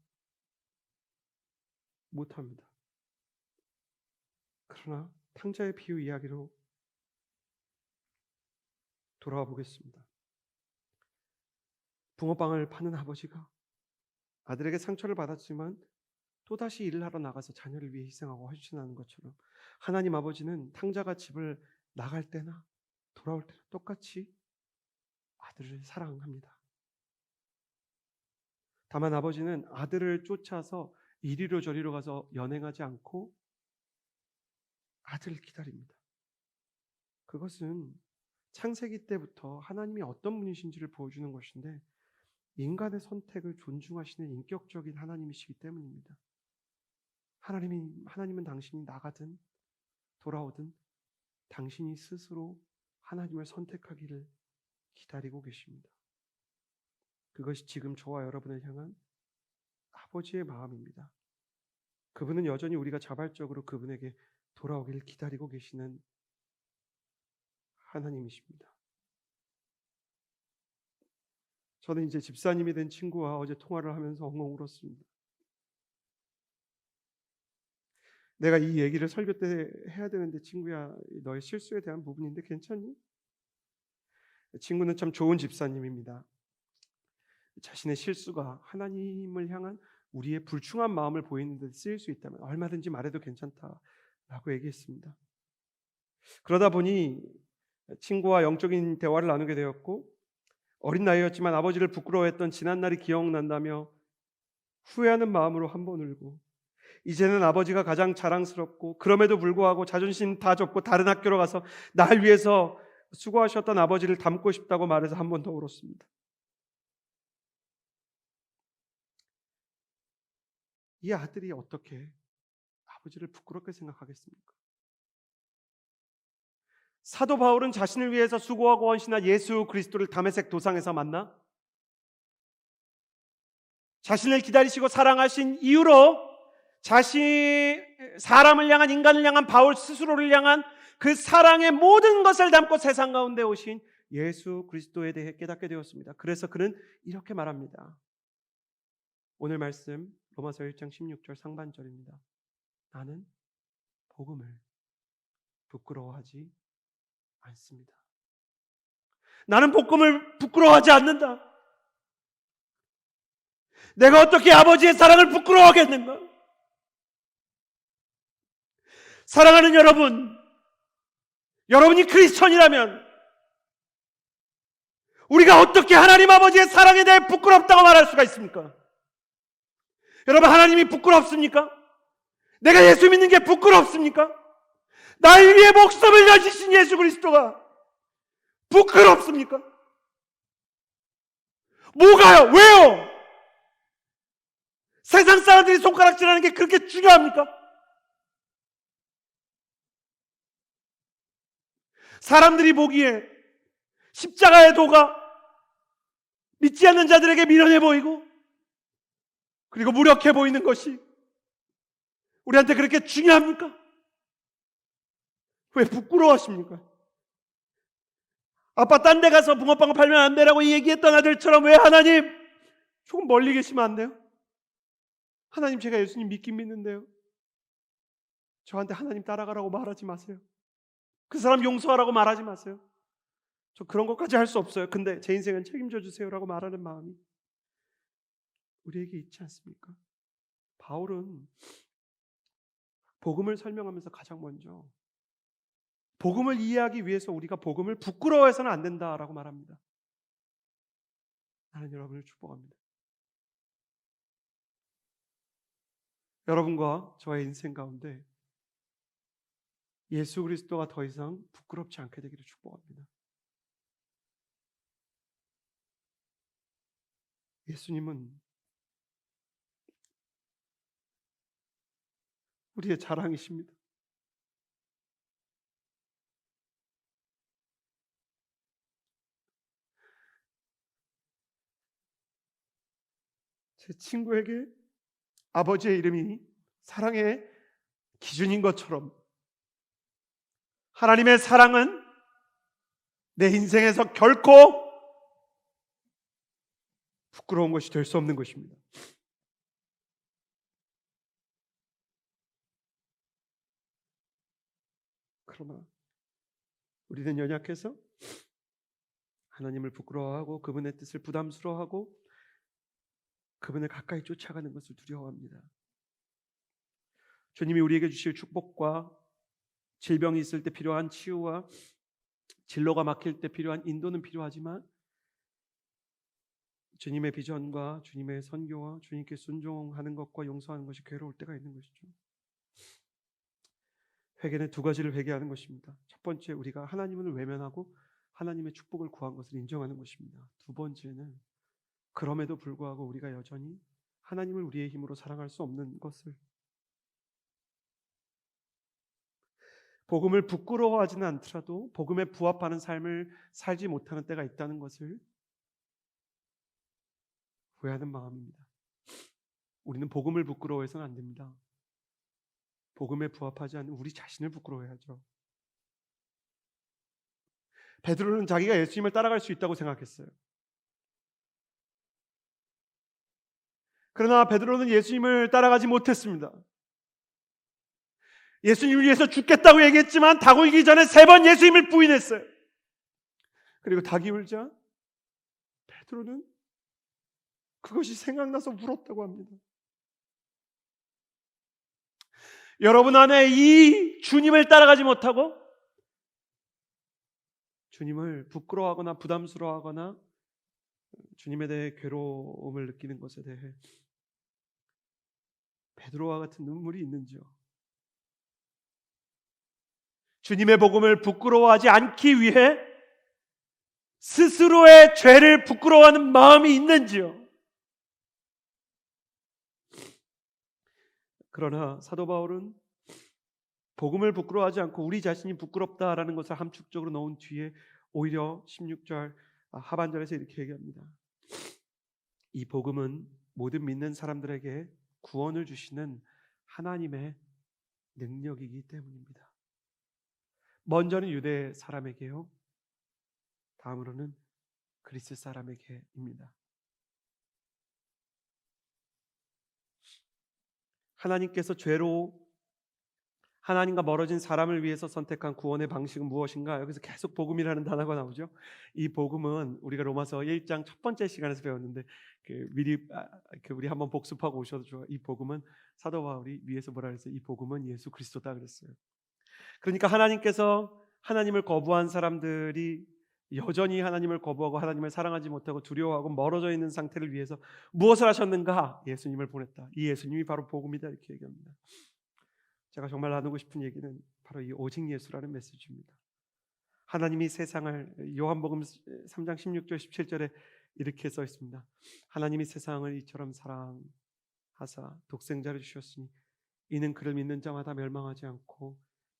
못합니다. 그러나 탕자의 비유 이야기로 돌아와 보겠습니다. 붕어빵을 파는 아버지가 아들에게 상처를 받았지만 또다시 일을 하러 나가서 자녀를 위해 희생하고 헌신하는 것처럼 하나님 아버지는 탕자가 집을 나갈 때나 돌아올 때나 똑같이 아들을 사랑합니다. 다만 아버지는 아들을 쫓아서 이리로 저리로 가서 연행하지 않고 아들을 기다립니다. 그것은 창세기 때부터 하나님이 어떤 분이신지를 보여주는 것인데 인간의 선택을 존중하시는 인격적인 하나님이시기 때문입니다. 하나님은 당신이 나가든 돌아오든 당신이 스스로 하나님을 선택하기를 기다리고 계십니다. 그것이 지금 저와 여러분을 향한 아버지의 마음입니다. 그분은 여전히 우리가 자발적으로 그분에게 돌아오기를 기다리고 계시는 하나님이십니다. 저는 이제 집사님이 된 친구와 어제 통화를 하면서 엉엉 울었습니다. 내가 이 얘기를 설교 때 해야 되는데 친구야, 너의 실수에 대한 부분인데 괜찮니? 친구는 참 좋은 집사님입니다. 자신의 실수가 하나님을 향한 우리의 불충한 마음을 보이는 데 쓰일 수 있다면 얼마든지 말해도 괜찮다라고 얘기했습니다. 그러다 보니 친구와 영적인 대화를 나누게 되었고 어린 나이였지만 아버지를 부끄러워했던 지난날이 기억난다며 후회하는 마음으로 한 번 울고 이제는 아버지가 가장 자랑스럽고 그럼에도 불구하고 자존심 다 접고 다른 학교로 가서 날 위해서 수고하셨던 아버지를 닮고 싶다고 말해서 한 번 더 울었습니다. 이 아들이 어떻게 아버지를 부끄럽게 생각하겠습니까? 사도 바울은 자신을 위해서 수고하고 헌신한 예수 그리스도를 다메섹 도상에서 만나 자신을 기다리시고 사랑하신 이유로 사람을 향한 인간을 향한 바울 스스로를 향한 그 사랑의 모든 것을 담고 세상 가운데 오신 예수 그리스도에 대해 깨닫게 되었습니다. 그래서 그는 이렇게 말합니다. 오늘 말씀 로마서 1장 16절 상반절입니다. 나는 복음을 부끄러워하지 않습니다. 나는 복음을 부끄러워하지 않는다. 내가 어떻게 아버지의 사랑을 부끄러워하겠는가? 사랑하는 여러분이 크리스천이라면 우리가 어떻게 하나님 아버지의 사랑에 대해 부끄럽다고 말할 수가 있습니까? 여러분, 하나님이 부끄럽습니까? 내가 예수 믿는 게 부끄럽습니까? 날 위해 목숨을 내주신 예수 그리스도가 부끄럽습니까? 뭐가요? 왜요? 세상 사람들이 손가락질하는 게 그렇게 중요합니까? 사람들이 보기에 십자가의 도가 믿지 않는 자들에게 미련해 보이고 그리고 무력해 보이는 것이 우리한테 그렇게 중요합니까? 왜 부끄러워하십니까? 아빠 딴 데 가서 붕어빵을 팔면 안 되라고 얘기했던 아들처럼 왜 하나님 조금 멀리 계시면 안 돼요? 하나님, 제가 예수님 믿긴 믿는데요. 저한테 하나님 따라가라고 말하지 마세요. 그 사람 용서하라고 말하지 마세요. 저 그런 것까지 할 수 없어요. 근데 제 인생은 책임져 주세요라고 말하는 마음이 우리에게 있지 않습니까? 바울은 복음을 설명하면서 가장 먼저 복음을 이해하기 위해서 우리가 복음을 부끄러워해서는 안 된다라고 말합니다. 나는 여러분을 축복합니다. 여러분과 저의 인생 가운데 예수 그리스도가 더 이상 부끄럽지 않게 되기를 축복합니다. 예수님은 우리의 자랑이십니다. 제 친구에게 아버지의 이름이 사랑의 기준인 것처럼 하나님의 사랑은 내 인생에서 결코 부끄러운 것이 될 수 없는 것입니다. 그러나 우리는 연약해서 하나님을 부끄러워하고 그분의 뜻을 부담스러워하고 그분을 가까이 쫓아가는 것을 두려워합니다. 주님이 우리에게 주실 축복과 질병이 있을 때 필요한 치유와 진로가 막힐 때 필요한 인도는 필요하지만 주님의 비전과 주님의 선교와 주님께 순종하는 것과 용서하는 것이 괴로울 때가 있는 것이죠. 회개는 두 가지를 회개하는 것입니다. 첫 번째, 우리가 하나님을 외면하고 하나님의 축복을 구한 것을 인정하는 것입니다. 두 번째는 그럼에도 불구하고 우리가 여전히 하나님을 우리의 힘으로 사랑할 수 없는 것을, 복음을 부끄러워하지는 않더라도 복음에 부합하는 삶을 살지 못하는 때가 있다는 것을 후회하는 마음입니다. 우리는 복음을 부끄러워해서는 안 됩니다. 복음에 부합하지 않는 우리 자신을 부끄러워해야죠. 베드로는 자기가 예수님을 따라갈 수 있다고 생각했어요. 그러나 베드로는 예수님을 따라가지 못했습니다. 예수님을 위해서 죽겠다고 얘기했지만 닭 울기 전에 3번 예수님을 부인했어요. 그리고 닭이 울자 베드로는 그것이 생각나서 울었다고 합니다. 여러분 안에 이 주님을 따라가지 못하고 주님을 부끄러워하거나 부담스러워하거나 주님에 대해 괴로움을 느끼는 것에 대해 베드로와 같은 눈물이 있는지요? 주님의 복음을 부끄러워하지 않기 위해 스스로의 죄를 부끄러워하는 마음이 있는지요? 그러나 사도 바울은 복음을 부끄러워하지 않고 우리 자신이 부끄럽다라는 것을 함축적으로 넣은 뒤에 오히려 16절 하반절에서 이렇게 얘기합니다. 이 복음은 모든 믿는 사람들에게 구원을 주시는 하나님의 능력이기 때문입니다. 먼저는 유대 사람에게요, 다음으로는 그리스 사람에게입니다. 하나님께서 죄로 하나님과 멀어진 사람을 위해서 선택한 구원의 방식은 무엇인가? 여기서 계속 복음이라는 단어가 나오죠. 이 복음은 우리가 로마서 1장 첫 번째 시간에서 배웠는데 미리 우리 한번 복습하고 오셔도 좋아요. 이 복음은 사도 바울이 위에서 뭐라 그랬어요? 이 복음은 예수 그리스도다 그랬어요. 그러니까 하나님께서 하나님을 거부한 사람들이 여전히 하나님을 거부하고 하나님을 사랑하지 못하고 두려워하고 멀어져 있는 상태를 위해서 무엇을 하셨는가? 예수님을 보냈다. 이 예수님이 바로 복음이다 이렇게 얘기합니다. 제가 정말 나누고 싶은 얘기는 바로 이 오직 예수라는 메시지입니다. 하나님이 세상을, 요한복음 3장 16절 17절에 이렇게 써 있습니다. 하나님이 세상을 이처럼 사랑하사 독생자를 주셨으니 이는 그를 믿는 자마다 멸망하지 않고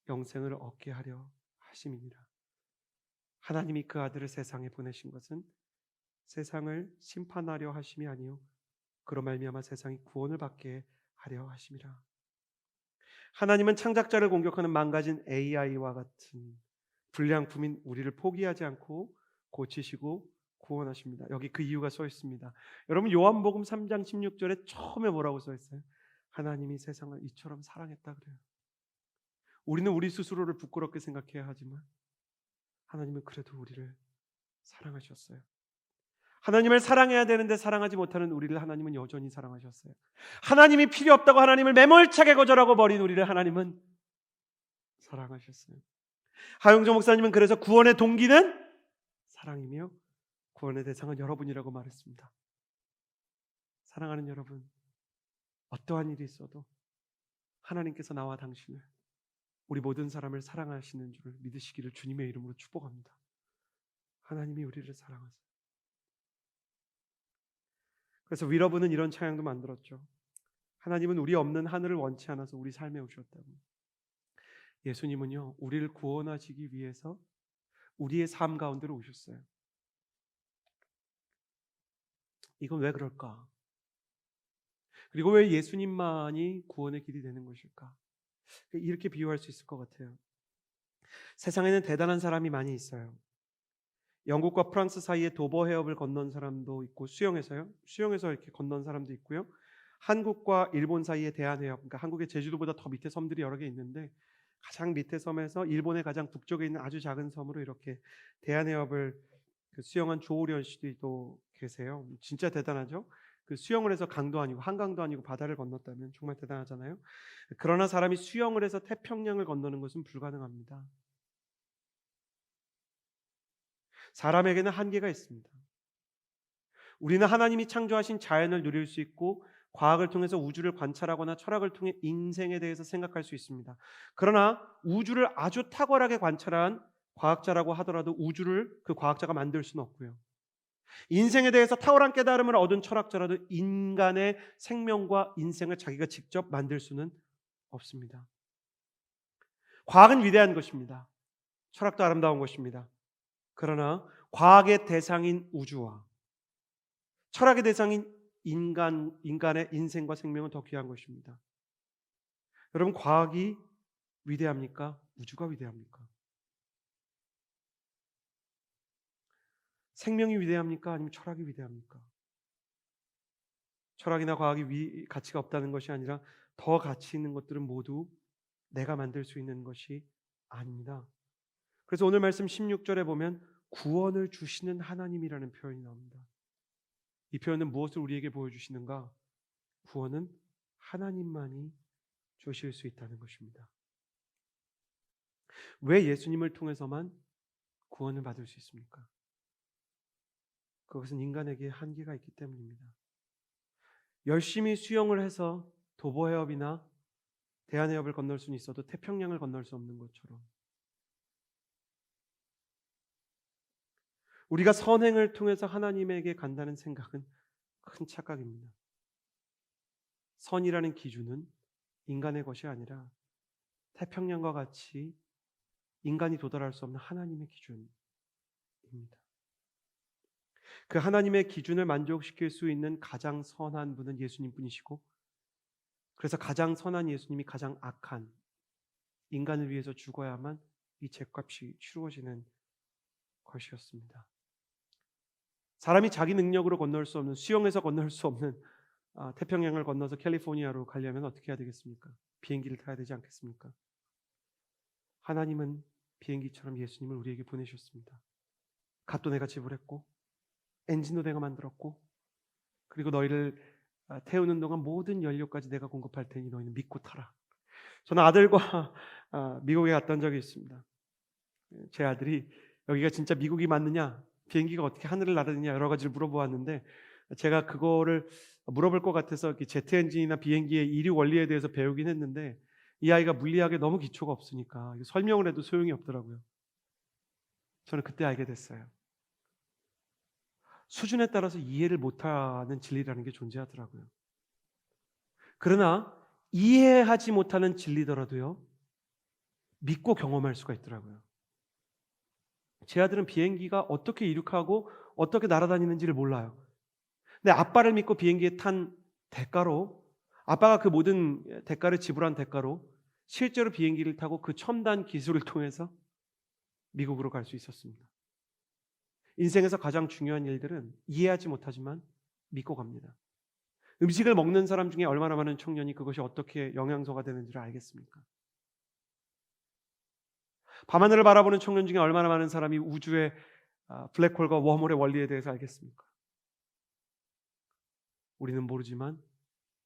영생을 얻게 하려 하심이니라. 하나님이 그 아들을 세상에 보내신 것은 세상을 심판하려 하심이 아니요 그로 말미암아 세상이 구원을 받게 하려 하심이라. 하나님은 창작자를 공격하는 망가진 AI와 같은 불량품인 우리를 포기하지 않고 고치시고 구원하십니다. 여기 그 이유가 써 있습니다. 여러분 요한복음 3장 16절에 처음에 뭐라고 써 있어요? 하나님이 세상을 이처럼 사랑했다 그래요. 우리는 우리 스스로를 부끄럽게 생각해야 하지만 하나님은 그래도 우리를 사랑하셨어요. 하나님을 사랑해야 되는데 사랑하지 못하는 우리를 하나님은 여전히 사랑하셨어요. 하나님이 필요 없다고 하나님을 매몰차게 거절하고 버린 우리를 하나님은 사랑하셨어요. 하용조 목사님은 그래서 구원의 동기는 사랑이며 구원의 대상은 여러분이라고 말했습니다. 사랑하는 여러분, 어떠한 일이 있어도 하나님께서 나와 당신을, 우리 모든 사람을 사랑하시는 줄 믿으시기를 주님의 이름으로 축복합니다. 하나님이 우리를 사랑하세요. 그래서 위러브는 이런 찬양도 만들었죠. 하나님은 우리 없는 하늘을 원치 않아서 우리 삶에 오셨다고. 예수님은요, 우리를 구원하시기 위해서 우리의 삶 가운데로 오셨어요. 이건 왜 그럴까? 그리고 왜 예수님만이 구원의 길이 되는 것일까? 이렇게 비유할 수 있을 것 같아요. 세상에는 대단한 사람이 많이 있어요. 영국과 프랑스 사이에 도버 해협을 건넌 사람도 있고, 수영해서 이렇게 건넌 사람도 있고요. 한국과 일본 사이에 대한해협, 그러니까 한국의 제주도보다 더 밑에 섬들이 여러 개 있는데 가장 밑에 섬에서 일본의 가장 북쪽에 있는 아주 작은 섬으로 이렇게 대한해협을 수영한 조오련 씨도 계세요. 진짜 대단하죠. 수영을 해서 강도 아니고 한강도 아니고 바다를 건넜다면 정말 대단하잖아요. 그러나 사람이 수영을 해서 태평양을 건너는 것은 불가능합니다. 사람에게는 한계가 있습니다. 우리는 하나님이 창조하신 자연을 누릴 수 있고 과학을 통해서 우주를 관찰하거나 철학을 통해 인생에 대해서 생각할 수 있습니다. 그러나 우주를 아주 탁월하게 관찰한 과학자라고 하더라도 우주를 그 과학자가 만들 수는 없고요. 인생에 대해서 탁월한 깨달음을 얻은 철학자라도 인간의 생명과 인생을 자기가 직접 만들 수는 없습니다. 과학은 위대한 것입니다. 철학도 아름다운 것입니다. 그러나 과학의 대상인 우주와 철학의 대상인 인간의 인생과 생명은 더 귀한 것입니다. 여러분, 과학이 위대합니까? 우주가 위대합니까? 생명이 위대합니까? 아니면 철학이 위대합니까? 철학이나 과학이 가치가 없다는 것이 아니라 더 가치 있는 것들은 모두 내가 만들 수 있는 것이 아닙니다. 그래서 오늘 말씀 16절에 보면 구원을 주시는 하나님이라는 표현이 나옵니다. 이 표현은 무엇을 우리에게 보여주시는가? 구원은 하나님만이 주실 수 있다는 것입니다. 왜 예수님을 통해서만 구원을 받을 수 있습니까? 그것은 인간에게 한계가 있기 때문입니다. 열심히 수영을 해서 도보해협이나 대한해협을 건널 수는 있어도 태평양을 건널 수 없는 것처럼 우리가 선행을 통해서 하나님에게 간다는 생각은 큰 착각입니다. 선이라는 기준은 인간의 것이 아니라 태평양과 같이 인간이 도달할 수 없는 하나님의 기준입니다. 그 하나님의 기준을 만족시킬 수 있는 가장 선한 분은 예수님뿐이시고, 그래서 가장 선한 예수님이 가장 악한 인간을 위해서 죽어야만 이 죄값이 치루어지는 것이었습니다. 사람이 자기 능력으로 건널 수 없는, 수영해서 건널 수 없는 태평양을 건너서 캘리포니아로 가려면 어떻게 해야 되겠습니까? 비행기를 타야 되지 않겠습니까? 하나님은 비행기처럼 예수님을 우리에게 보내셨습니다. 값도 내가 지불했고 엔진도 내가 만들었고, 그리고 너희를 태우는 동안 모든 연료까지 내가 공급할 테니 너희는 믿고 타라. 저는 아들과 미국에 갔던 적이 있습니다. 제 아들이 여기가 진짜 미국이 맞느냐, 비행기가 어떻게 하늘을 나르느냐 여러 가지를 물어보았는데, 제가 그거를 물어볼 것 같아서 제트 엔진이나 비행기의 이륙 원리에 대해서 배우긴 했는데 이 아이가 물리학에 너무 기초가 없으니까 설명을 해도 소용이 없더라고요. 저는 그때 알게 됐어요. 수준에 따라서 이해를 못하는 진리라는 게 존재하더라고요. 그러나 이해하지 못하는 진리더라도요, 믿고 경험할 수가 있더라고요. 제 아들은 비행기가 어떻게 이륙하고 어떻게 날아다니는지를 몰라요. 근데 아빠를 믿고 비행기에 탄 대가로, 아빠가 그 모든 대가를 지불한 대가로 실제로 비행기를 타고 그 첨단 기술을 통해서 미국으로 갈 수 있었습니다. 인생에서 가장 중요한 일들은 이해하지 못하지만 믿고 갑니다. 음식을 먹는 사람 중에 얼마나 많은 청년이 그것이 어떻게 영양소가 되는지를 알겠습니까? 밤하늘을 바라보는 청년 중에 얼마나 많은 사람이 우주의 블랙홀과 웜홀의 원리에 대해서 알겠습니까? 우리는 모르지만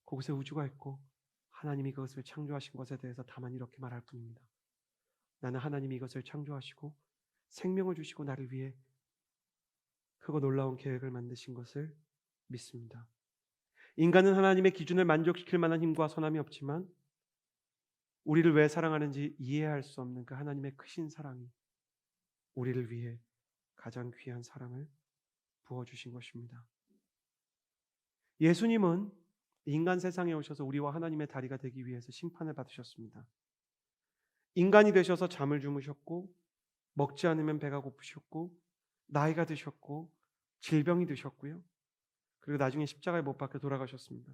그곳에 우주가 있고 하나님이 그것을 창조하신 것에 대해서 다만 이렇게 말할 뿐입니다. 나는 하나님이 이것을 창조하시고 생명을 주시고 나를 위해 크고 놀라운 계획을 만드신 것을 믿습니다. 인간은 하나님의 기준을 만족시킬 만한 힘과 선함이 없지만 우리를 왜 사랑하는지 이해할 수 없는 그 하나님의 크신 사랑이 우리를 위해 가장 귀한 사랑을 부어주신 것입니다. 예수님은 인간 세상에 오셔서 우리와 하나님의 다리가 되기 위해서 심판을 받으셨습니다. 인간이 되셔서 잠을 주무셨고, 먹지 않으면 배가 고프셨고, 나이가 드셨고, 질병이 드셨고요. 그리고 나중에 십자가에 못 박혀 돌아가셨습니다.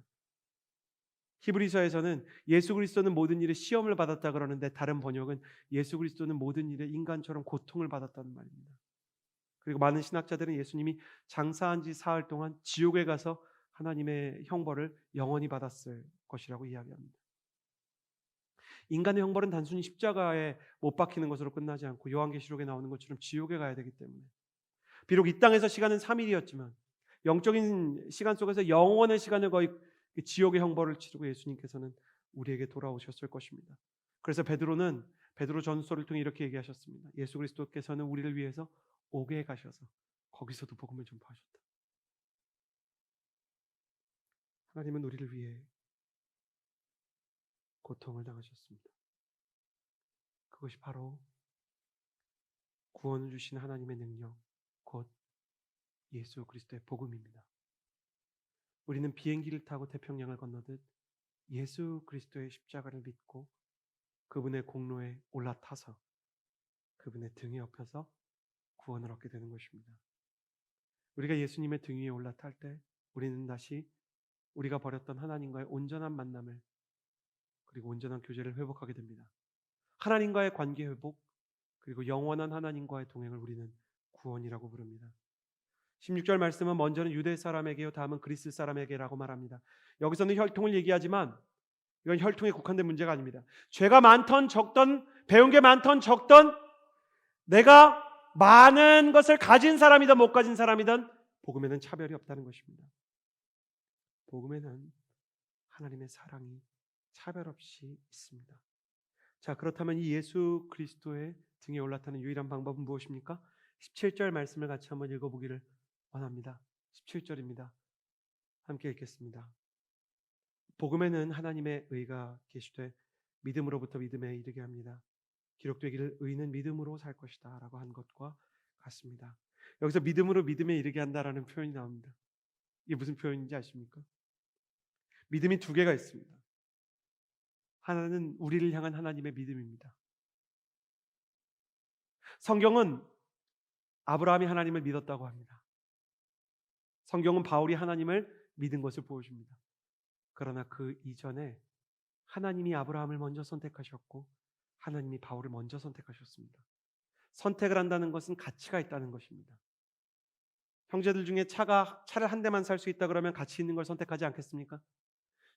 히브리서에서는 예수 그리스도는 모든 일에 시험을 받았다 그러는데, 다른 번역은 예수 그리스도는 모든 일에 인간처럼 고통을 받았다는 말입니다. 그리고 많은 신학자들은 예수님이 장사한 지 사흘 동안 지옥에 가서 하나님의 형벌을 영원히 받았을 것이라고 이야기합니다. 인간의 형벌은 단순히 십자가에 못 박히는 것으로 끝나지 않고 요한계시록에 나오는 것처럼 지옥에 가야 되기 때문에, 비록 이 땅에서 시간은 3일이었지만 영적인 시간 속에서 영원의 시간을 거의 지옥의 형벌을 치르고 예수님께서는 우리에게 돌아오셨을 것입니다. 그래서 베드로 전서를 통해 이렇게 얘기하셨습니다. 예수 그리스도께서는 우리를 위해서 옥에 가셔서 거기서도 복음을 전파하셨다. 하나님은 우리를 위해 고통을 당하셨습니다. 그것이 바로 구원을 주신 하나님의 능력, 곧 예수 그리스도의 복음입니다. 우리는 비행기를 타고 태평양을 건너듯 예수 그리스도의 십자가를 믿고 그분의 공로에 올라타서 그분의 등에 업혀서 구원을 얻게 되는 것입니다. 우리가 예수님의 등 위에 올라탈 때 우리는 다시 우리가 버렸던 하나님과의 온전한 만남을, 그리고 온전한 교제를 회복하게 됩니다. 하나님과의 관계 회복, 그리고 영원한 하나님과의 동행을 우리는 구원이라고 부릅니다. 16절 말씀은 먼저는 유대 사람에게요, 다음은 그리스 사람에게라고 말합니다. 여기서는 혈통을 얘기하지만 이건 혈통에 국한된 문제가 아닙니다. 죄가 많던 적던, 배운 게 많던 적던, 내가 많은 것을 가진 사람이든 못 가진 사람이든 복음에는 차별이 없다는 것입니다. 복음에는 하나님의 사랑이 차별 없이 있습니다. 자, 그렇다면 이 예수 그리스도의 등에 올라타는 유일한 방법은 무엇입니까? 17절 말씀을 같이 한번 읽어보기를 원합니다. 17절입니다. 함께 읽겠습니다. 복음에는 하나님의 의가 계시되 믿음으로부터 믿음에 이르게 합니다. 기록되기를 의인은 믿음으로 살 것이다 라고 한 것과 같습니다. 여기서 믿음으로 믿음에 이르게 한다라는 표현이 나옵니다. 이게 무슨 표현인지 아십니까? 믿음이 두 개가 있습니다. 하나는 우리를 향한 하나님의 믿음입니다. 성경은 아브라함이 하나님을 믿었다고 합니다. 성경은 바울이 하나님을 믿은 것을 보여줍니다. 그러나 그 이전에 하나님이 아브라함을 먼저 선택하셨고 하나님이 바울을 먼저 선택하셨습니다. 선택을 한다는 것은 가치가 있다는 것입니다. 형제들 중에 차를 한 대만 살 수 있다 그러면 가치 있는 걸 선택하지 않겠습니까?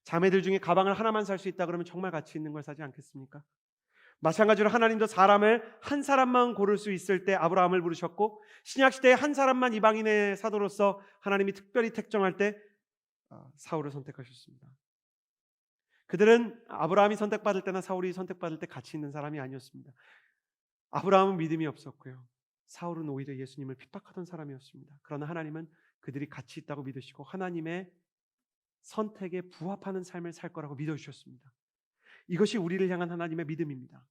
자매들 중에 가방을 하나만 살 수 있다 그러면 정말 가치 있는 걸 사지 않겠습니까? 마찬가지로 하나님도 사람을 한 사람만 고를 수 있을 때 아브라함을 부르셨고, 신약시대에 한 사람만 이방인의 사도로서 하나님이 특별히 택정할 때 사울을 선택하셨습니다. 그들은 아브라함이 선택받을 때나 사울이 선택받을 때 가치 있는 사람이 아니었습니다. 아브라함은 믿음이 없었고요, 사울은 오히려 예수님을 핍박하던 사람이었습니다. 그러나 하나님은 그들이 가치 있다고 믿으시고 하나님의 선택에 부합하는 삶을 살 거라고 믿어주셨습니다. 이것이 우리를 향한 하나님의 믿음입니다.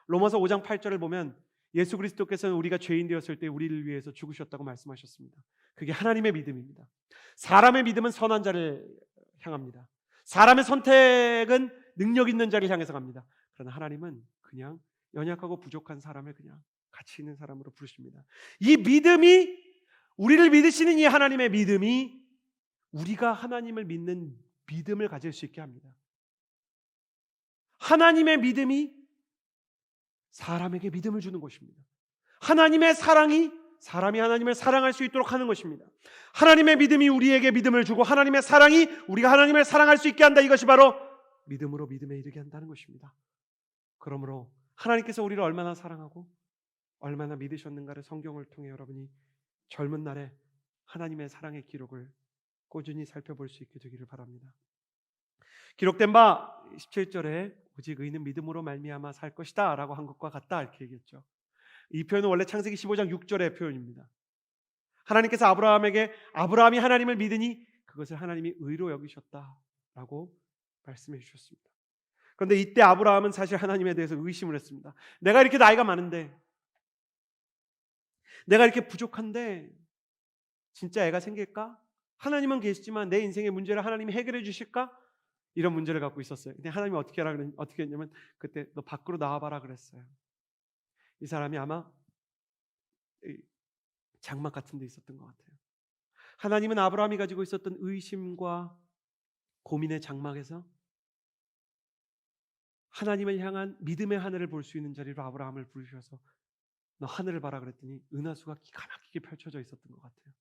로마서 5장 8절을 보면 예수 그리스도께서는 우리가 죄인 되었을 때 우리를 위해서 죽으셨다고 말씀하셨습니다. 그게 하나님의 믿음입니다. 사람의 믿음은 선한 자를 향합니다. 사람의 선택은 능력 있는 자를 향해서 갑니다. 그러나 하나님은 그냥 연약하고 부족한 사람을 그냥 가치 있는 사람으로 부르십니다. 이 믿음이, 우리를 믿으시는 이 하나님의 믿음이 우리가 하나님을 믿는 믿음을 가질 수 있게 합니다. 하나님의 믿음이 사람에게 믿음을 주는 것입니다. 하나님의 사랑이 사람이 하나님을 사랑할 수 있도록 하는 것입니다. 하나님의 믿음이 우리에게 믿음을 주고 하나님의 사랑이 우리가 하나님을 사랑할 수 있게 한다. 이것이 바로 믿음으로 믿음에 이르게 한다는 것입니다. 그러므로 하나님께서 우리를 얼마나 사랑하고 얼마나 믿으셨는가를 성경을 통해 여러분이 젊은 날에 하나님의 사랑의 기록을 꾸준히 살펴볼 수 있게 되기를 바랍니다. 기록된 바 17절에 오직 의인은 믿음으로 말미암아 살 것이다 라고 한 것과 같다 이렇게 얘기했죠. 이 표현은 원래 창세기 15장 6절의 표현입니다. 하나님께서 아브라함에게 아브라함이 하나님을 믿으니 그것을 하나님이 의로 여기셨다라고 말씀해 주셨습니다. 그런데 이때 아브라함은 사실 하나님에 대해서 의심을 했습니다. 내가 이렇게 나이가 많은데, 내가 이렇게 부족한데 진짜 애가 생길까? 하나님은 계시지만 내 인생의 문제를 하나님이 해결해 주실까? 이런 문제를 갖고 있었어요. 근데 하나님이 어떻게 했냐면 그때 너 밖으로 나와봐라 그랬어요. 이 사람이 아마 장막 같은 데 있었던 것 같아요. 하나님은 아브라함이 가지고 있었던 의심과 고민의 장막에서 하나님을 향한 믿음의 하늘을 볼 수 있는 자리로 아브라함을 부르셔서 너 하늘을 봐라 그랬더니 은하수가 기가 막히게 펼쳐져 있었던 것 같아요.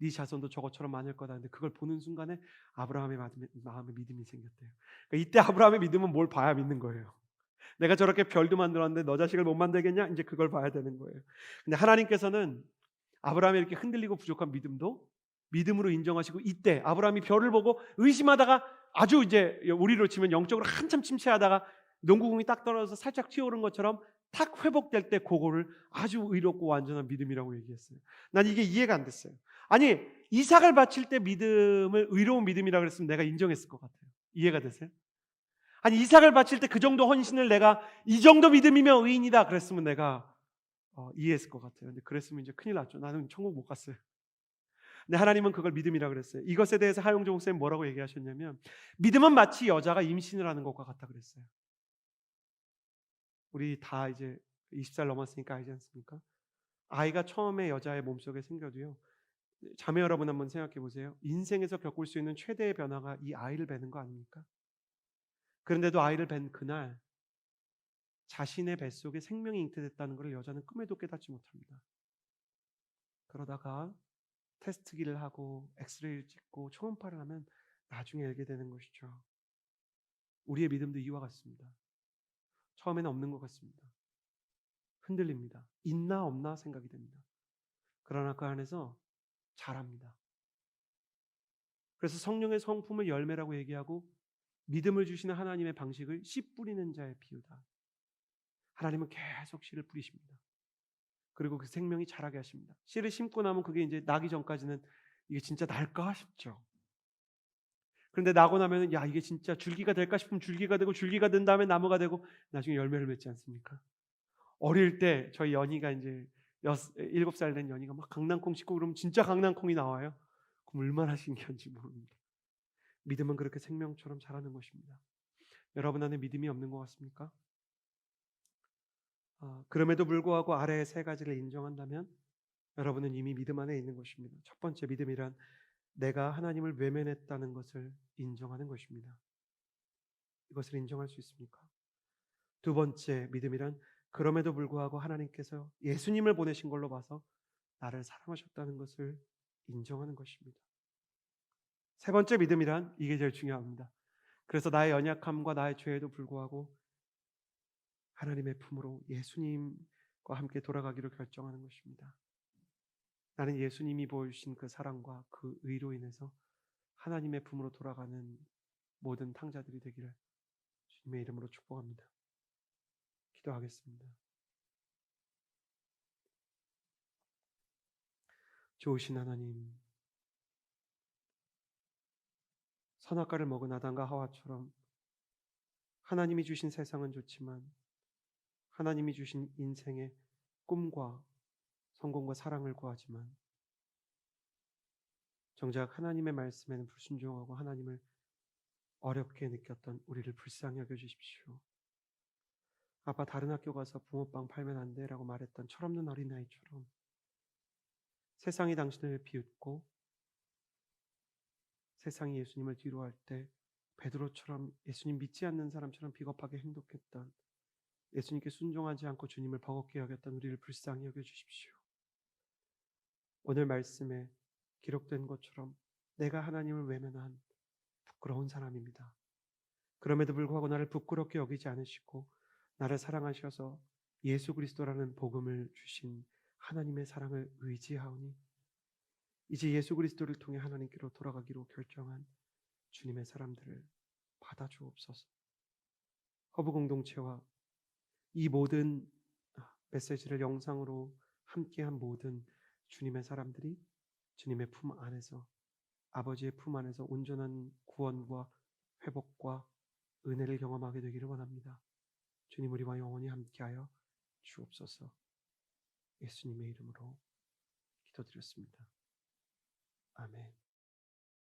네 자손도 저것처럼 많을 거다. 근데 그걸 보는 순간에 아브라함의 마음에 믿음이 생겼대요. 그러니까 이때 아브라함의 믿음은 뭘 봐야 믿는 거예요. 내가 저렇게 별도 만들었는데 너 자식을 못 만들겠냐? 이제 그걸 봐야 되는 거예요. 근데 하나님께서는 아브라함의 이렇게 흔들리고 부족한 믿음도 믿음으로 인정하시고, 이때 아브라함이 별을 보고 의심하다가 아주 이제 우리로 치면 영적으로 한참 침체하다가 농구공이 딱 떨어져서 살짝 튀어오른 것처럼 탁 회복될 때 그거를 아주 의롭고 완전한 믿음이라고 얘기했어요. 난 이게 이해가 안 됐어요. 아니, 이삭을 바칠 때 믿음을 의로운 믿음이라고 그랬으면 내가 인정했을 것 같아요. 이해가 되세요? 아니, 이삭을 바칠 때 그 정도 헌신을 내가 이 정도 믿음이면 의인이다 그랬으면 내가 이해했을 것 같아요. 근데 그랬으면 이제 큰일 났죠. 나는 천국 못 갔어요. 근데 하나님은 그걸 믿음이라고 그랬어요. 이것에 대해서 하용조 목사님 뭐라고 얘기하셨냐면, 믿음은 마치 여자가 임신을 하는 것과 같다 그랬어요. 우리 다 이제 20살 넘었으니까 알지 않습니까? 아이가 처음에 여자의 몸속에 생겨도요, 자매 여러분 한번 생각해 보세요. 인생에서 겪을 수 있는 최대의 변화가 이 아이를 뵈는 거 아닙니까? 그런데도 아이를 뵌 그날 자신의 뱃속에 생명이 잉태됐다는 것을 여자는 꿈에도 깨닫지 못합니다. 그러다가 테스트기를 하고 엑스레이를 찍고 초음파를 하면 나중에 알게 되는 것이죠. 우리의 믿음도 이와 같습니다. 처음에는 없는 것 같습니다. 흔들립니다. 있나 없나 생각이 됩니다. 그러나 그 안에서 자랍니다. 그래서 성령의 성품을 열매라고 얘기하고, 믿음을 주시는 하나님의 방식을 씨 뿌리는 자의 비유다. 하나님은 계속 씨를 뿌리십니다. 그리고 그 생명이 자라게 하십니다. 씨를 심고 나면 그게 이제 나기 전까지는 이게 진짜 날까 싶죠. 그런데 나고 나면 야, 이게 진짜 줄기가 될까 싶으면 줄기가 되고, 줄기가 된 다음에 나무가 되고, 나중에 열매를 맺지 않습니까? 어릴 때 저희 연희가 이제 7살 된 연희가 막 강낭콩 씹고 그러면 진짜 강낭콩이 나와요. 그럼 얼마나 신기한지 모릅니다. 믿음은 그렇게 생명처럼 자라는 것입니다. 여러분 안에 믿음이 없는 것 같습니까? 그럼에도 불구하고 아래의 세 가지를 인정한다면 여러분은 이미 믿음 안에 있는 것입니다. 첫 번째 믿음이란 내가 하나님을 외면했다는 것을 인정하는 것입니다. 이것을 인정할 수 있습니까? 두 번째 믿음이란 그럼에도 불구하고 하나님께서 예수님을 보내신 걸로 봐서 나를 사랑하셨다는 것을 인정하는 것입니다. 세 번째 믿음이란 이게 제일 중요합니다. 그래서 나의 연약함과 나의 죄에도 불구하고 하나님의 품으로 예수님과 함께 돌아가기로 결정하는 것입니다. 나는 예수님이 보여주신 그 사랑과 그 의로 인해서 하나님의 품으로 돌아가는 모든 탕자들이 되기를 주님의 이름으로 축복합니다. 기도하겠습니다. 좋으신 하나님, 선악과를 먹은 아담과 하와처럼 하나님이 주신 세상은 좋지만 하나님이 주신 인생의 꿈과 성공과 사랑을 구하지만 정작 하나님의 말씀에는 불순종하고 하나님을 어렵게 느꼈던 우리를 불쌍히 여겨주십시오. 아빠, 다른 학교 가서 붕어빵 팔면 안 돼라고 말했던 철없는 어린아이처럼 세상이 당신을 비웃고 세상이 예수님을 뒤로할 때 베드로처럼 예수님 믿지 않는 사람처럼 비겁하게 행동했던, 예수님께 순종하지 않고 주님을 버겁게 여겼던 우리를 불쌍히 여겨주십시오. 오늘 말씀에 기록된 것처럼 내가 하나님을 외면한 부끄러운 사람입니다. 그럼에도 불구하고 나를 부끄럽게 여기지 않으시고 나를 사랑하셔서 예수 그리스도라는 복음을 주신 하나님의 사랑을 의지하오니 이제 예수 그리스도를 통해 하나님께로 돌아가기로 결정한 주님의 사람들을 받아주옵소서. 허브 공동체와 이 모든 메시지를 영상으로 함께한 모든 주님의 사람들이 주님의 품 안에서, 아버지의 품 안에서 온전한 구원과 회복과 은혜를 경험하게 되기를 원합니다. 주님, 우리와 영원히 함께하여 주옵소서. 예수님의 이름으로 기도드렸습니다. 아멘.